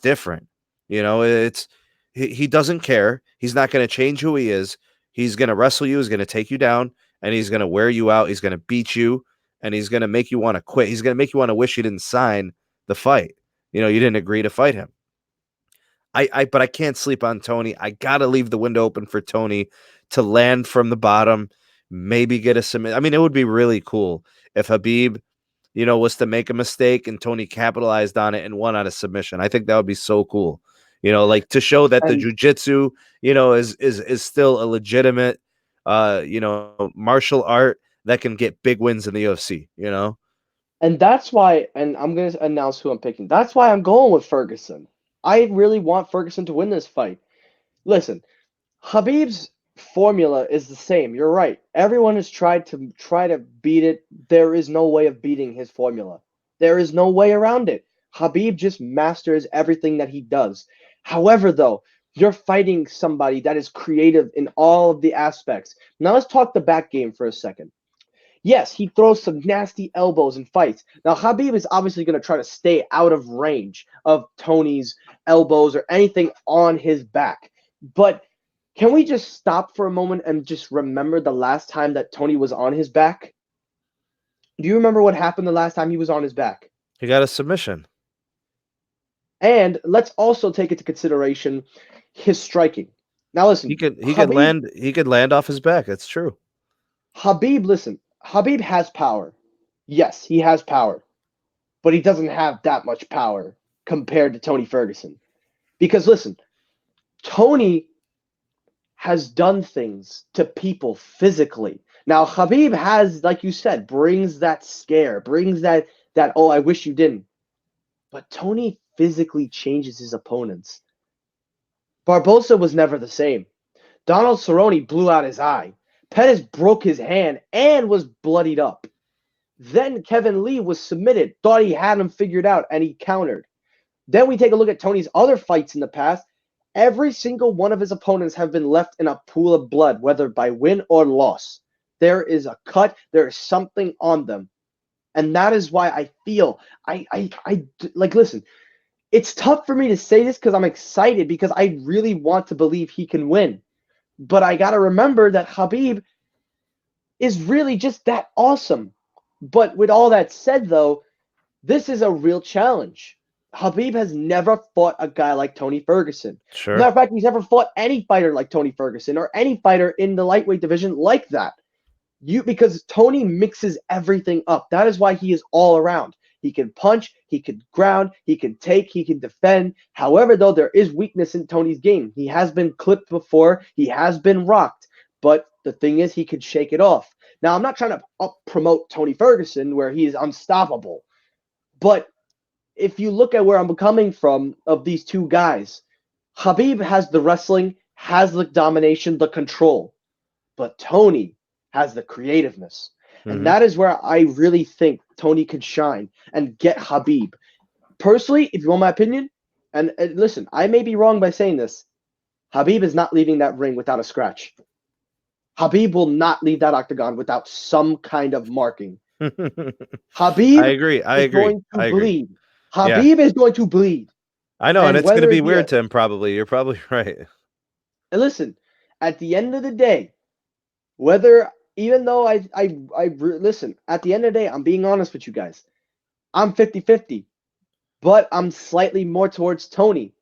different. He doesn't care. He's not going to change who he is. He's going to wrestle you. He's going to take you down, and he's going to wear you out. He's going to beat you, and he's going to make you want to quit. He's going to make you want to wish you didn't sign the fight. You didn't agree to fight him. But I can't sleep on Tony. I got to leave the window open for Tony to land from the bottom, maybe get a submit. I mean, it would be really cool if Habib, was to make a mistake and Tony capitalized on it and won on a submission. I think that would be so cool. Like to show that the jiu-jitsu, is still a legitimate, martial art that can get big wins in the UFC, And that's why, and I'm going to announce who I'm picking. That's why I'm going with Ferguson. I really want Ferguson to win this fight. Listen, Habib's formula is the same. You're right. Everyone has tried to beat it. There is no way of beating his formula. There is no way around it. Habib just masters everything that he does. However, though, you're fighting somebody that is creative in all of the aspects. Now let's talk the back game for a second. Yes, he throws some nasty elbows in fights. Now, Habib is obviously going to try to stay out of range of Tony's elbows or anything on his back. But can we just stop for a moment and just remember the last time that Tony was on his back? Do you remember what happened the last time he was on his back? He got a submission. And let's also take into consideration his striking. Now, listen. He could land off his back. That's true. Habib, listen. Habib has power. Yes, he has power. But he doesn't have that much power compared to Tony Ferguson. Because listen, Tony has done things to people physically. Now, Habib has, like you said, brings that scare, brings that, oh, I wish you didn't. But Tony physically changes his opponents. Barbosa was never the same. Donald Cerrone blew out his eye. Pettis broke his hand and was bloodied up. Then Kevin Lee was submitted, thought he had him figured out, and he countered. Then we take a look at Tony's other fights in the past. Every single one of his opponents have been left in a pool of blood, whether by win or loss. There is a cut. There is something on them. And that is why I feel, listen, it's tough for me to say this because I'm excited because I really want to believe he can win. But I got to remember that Habib is really just that awesome. But with all that said, though, this is a real challenge. Habib has never fought a guy like Tony Ferguson. Sure. Matter of fact, he's never fought any fighter like Tony Ferguson or any fighter in the lightweight division like that. Because Tony mixes everything up. That is why he is all around. He can punch, he can ground, he can take, he can defend. However, though, there is weakness in Tony's game. He has been clipped before. He has been rocked. But the thing is, he could shake it off. Now, I'm not trying to promote Tony Ferguson where he is unstoppable. But if you look at where I'm coming from of these two guys, Habib has the wrestling, has the domination, the control. But Tony has the creativeness. And that is where I really think Tony could shine and get Habib. Personally, if you want my opinion, and listen, I may be wrong by saying this, Habib is not leaving that ring without a scratch. Habib will not leave that octagon without some kind of marking. Habib is going to bleed. Habib is going to bleed. I know, and it's going to be weird to him probably. You're probably right. And listen, at the end of the day, even though listen, at the end of the day, I'm being honest with you guys. I'm 50-50, but I'm slightly more towards Tony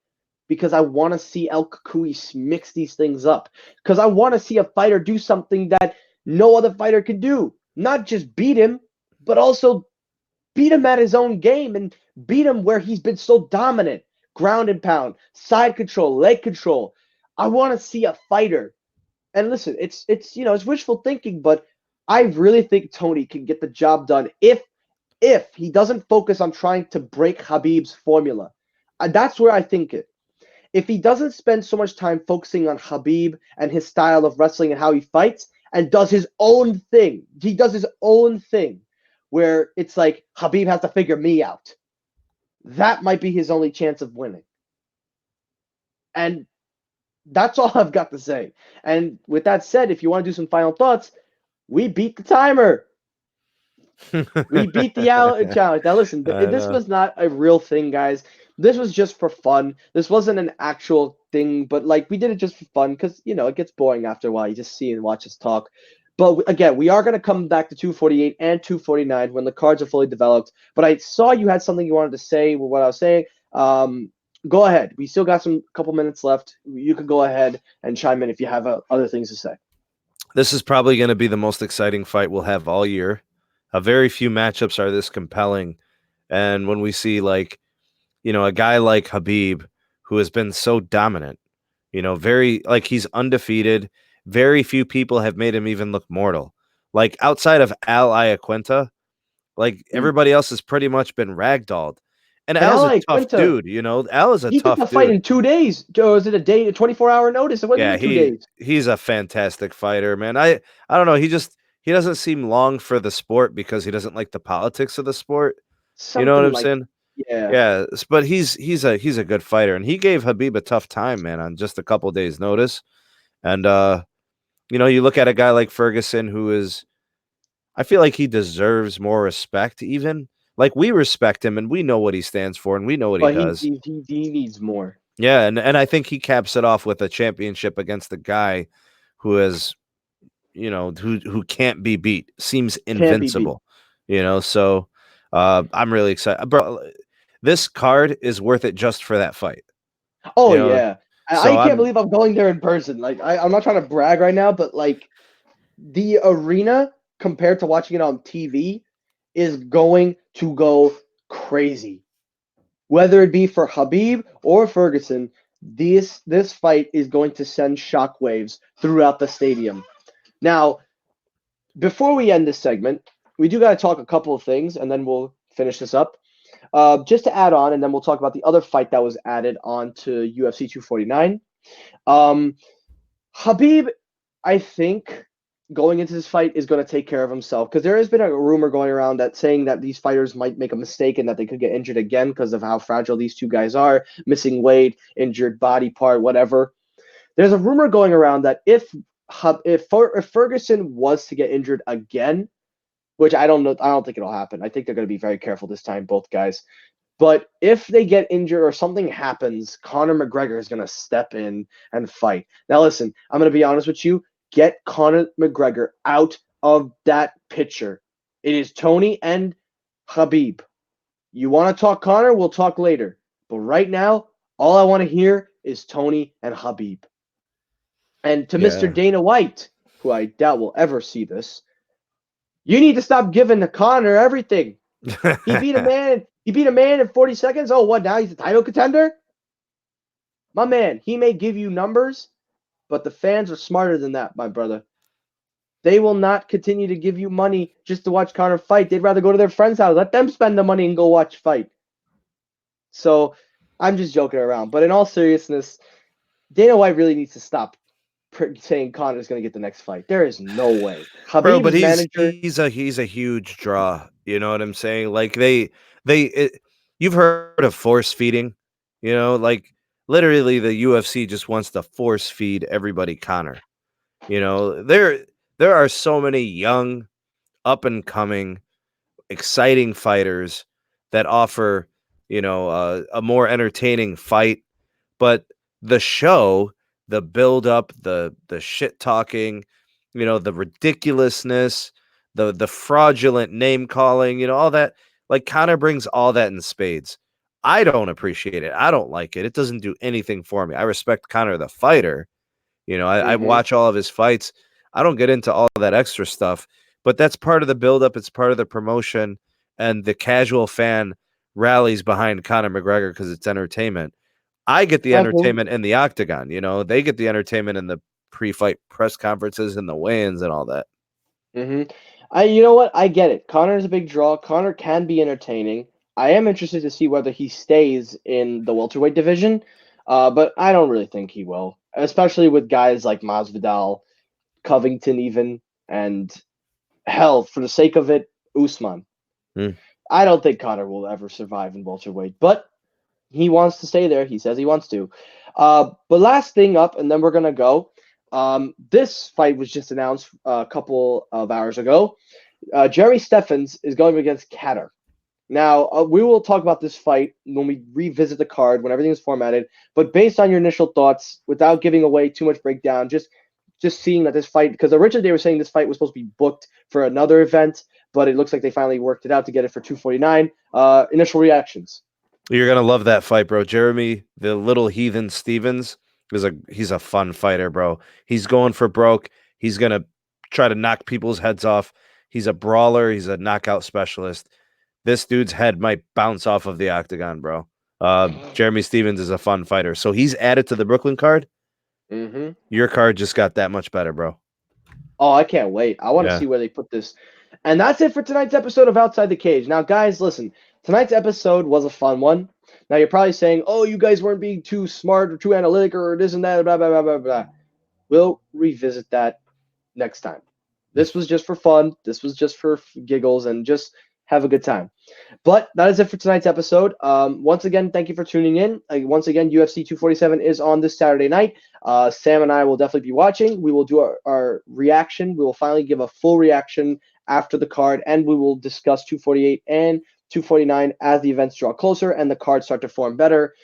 because I want to see El Kukui mix these things up. Because I want to see a fighter do something that no other fighter could do. Not just beat him, but also beat him at his own game and beat him where he's been so dominant. Ground and pound, side control, leg control. I want to see a fighter And listen, it's it's wishful thinking, but I really think Tony can get the job done if he doesn't focus on trying to break Habib's formula. That's where I think it. If he doesn't spend so much time focusing on Habib and his style of wrestling and how he fights and does his own thing, he does his own thing where it's like Habib has to figure me out. That might be his only chance of winning. And that's all I've got to say. And with that said, if you want to do some final thoughts, we beat the timer. We beat the challenge. Now listen, this was not a real thing, guys. This was just for fun. This wasn't an actual thing, but like we did it just for fun because it gets boring after a while. You just see and watch us talk. But again, we are going to come back to 248 and 249 when the cards are fully developed. But I saw you had something you wanted to say with what I was saying. Go ahead. We still got some couple minutes left. You can go ahead and chime in if you have other things to say. This is probably going to be the most exciting fight we'll have all year. Very few matchups are this compelling. And when we see a guy like Habib, who has been so dominant, very he's undefeated. Very few people have made him even look mortal. Like outside of Al Iaquinta, everybody else has pretty much been ragdolled. And Al's a tough dude, Al is a tough dude. He took the fight in 2 days. Joe, is it a 24-hour notice? It wasn't 2 days. He's a fantastic fighter, man. I don't know. He doesn't seem long for the sport because he doesn't like the politics of the sport. You know what I'm saying? Yeah. But he's a good fighter, and he gave Habib a tough time, man, on just a couple days' notice. And you look at a guy like Ferguson, I feel like he deserves more respect, even. Like, we respect him, and we know what he stands for, and we know what he does. He needs more. Yeah, and I think he caps it off with a championship against the guy who is, who can't be beat, seems invincible. So I'm really excited. Bro, this card is worth it just for that fight. Oh, yeah. So I can't believe I'm going there in person. Like, I'm not trying to brag right now, but, like, the arena compared to watching it on TV is going to go crazy. Whether it be for Habib or Ferguson, this fight is going to send shockwaves throughout the stadium. Now, before we end this segment, we do got to talk a couple of things, and then we'll finish this up. Just to add on, and then we'll talk about the other fight that was added on to UFC 249. Habib, I think, going into this fight is going to take care of himself because there has been a rumor going around saying that these fighters might make a mistake and that they could get injured again because of how fragile these two guys are, missing weight, injured body part, whatever. There's a rumor going around that if Ferguson was to get injured again, which I don't know, I don't think it'll happen. I think they're going to be very careful this time, both guys. But if they get injured or something happens, Conor McGregor is going to step in and fight. Now, listen, I'm going to be honest with you. Get Conor McGregor out of that picture. It is Tony and Habib. You want to talk Conor? We'll talk later. But right now, all I want to hear is Tony and Habib. And to Mr. Dana White, who I doubt will ever see this, you need to stop giving Conor everything. He beat a man. He beat a man in 40 seconds. Oh, what now? He's a title contender? My man, he may give you numbers, but the fans are smarter than that, my brother. They will not continue to give you money just to watch Conor fight. They'd rather go to their friend's house. Let them spend the money and go watch fight. So I'm just joking around. But in all seriousness, Dana White really needs to stop saying Conor's going to get the next fight. There is no way. Bro, but he's a huge draw. You know what I'm saying? Like you've heard of force feeding, literally the UFC just wants to force feed everybody Conor. There are so many young, up and coming, exciting fighters that offer, a more entertaining fight, but the show, the build up, the shit talking, the ridiculousness, the fraudulent name calling, all that, like Conor brings all that in spades. I don't appreciate it. I don't like it. It doesn't do anything for me. I respect Conor the fighter. I watch all of his fights. I don't get into all of that extra stuff, but that's part of the buildup. It's part of the promotion, and the casual fan rallies behind Conor McGregor because it's entertainment. I get the entertainment in the octagon. They get the entertainment in the pre-fight press conferences and the weigh-ins and all that. You know what? I get it. Conor is a big draw. Conor can be entertaining. I am interested to see whether he stays in the welterweight division, but I don't really think he will, especially with guys like Masvidal, Covington even, and hell, for the sake of it, Usman. I don't think Conor will ever survive in welterweight, but he wants to stay there. He says he wants to. But last thing up, and then we're going to go. This fight was just announced a couple of hours ago. Jerry Stephens is going against Kattar. Now, we will talk about this fight when we revisit the card, when everything is formatted. But based on your initial thoughts, without giving away too much breakdown, just seeing that this fight, because originally they were saying this fight was supposed to be booked for another event, but it looks like they finally worked it out to get it for 249. Initial reactions. You're going to love that fight, bro. Jeremy, the little heathen Stevens, he's a fun fighter, bro. He's going for broke. He's going to try to knock people's heads off. He's a brawler. He's a knockout specialist. This dude's head might bounce off of the octagon, bro. Jeremy Stevens is a fun fighter. So he's added to the Brooklyn card. Your card just got that much better, bro. Oh, I can't wait. I want to see where they put this. And that's it for tonight's episode of Outside the Cage. Now, guys, listen. Tonight's episode was a fun one. Now, you're probably saying, oh, you guys weren't being too smart or too analytic or this and that, blah, blah, blah, blah, blah. We'll revisit that next time. This was just for fun. This was just for giggles and just have a good time. But that is it for tonight's episode. Once again, thank you for tuning in. Once again, UFC 247 is on this Saturday night. Sam and I will definitely be watching. We will do our reaction. We will finally give a full reaction after the card, and we will discuss 248 and 249 as the events draw closer and the cards start to form better.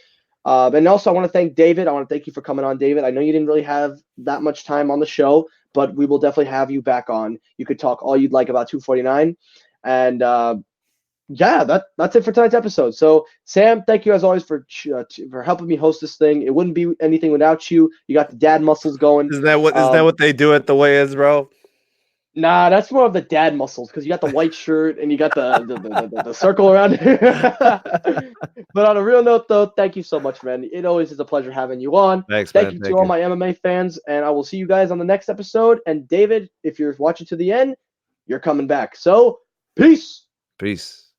And also, I want to thank David. I want to thank you for coming on, David. I know you didn't really have that much time on the show, but we will definitely have you back on. You could talk all you'd like about 249. And that's it for tonight's episode. So, Sam, thank you as always for helping me host this thing. It wouldn't be anything without you. You got the dad muscles going. Is that what they do at the weigh-ins, bro? Nah, that's more of the dad muscles because you got the white shirt and you got the circle around it. But on a real note, though, thank you so much, man. It always is a pleasure having you on. Thanks, thank you to all my MMA fans, and I will see you guys on the next episode. And David, if you're watching to the end, you're coming back. So, peace. Peace.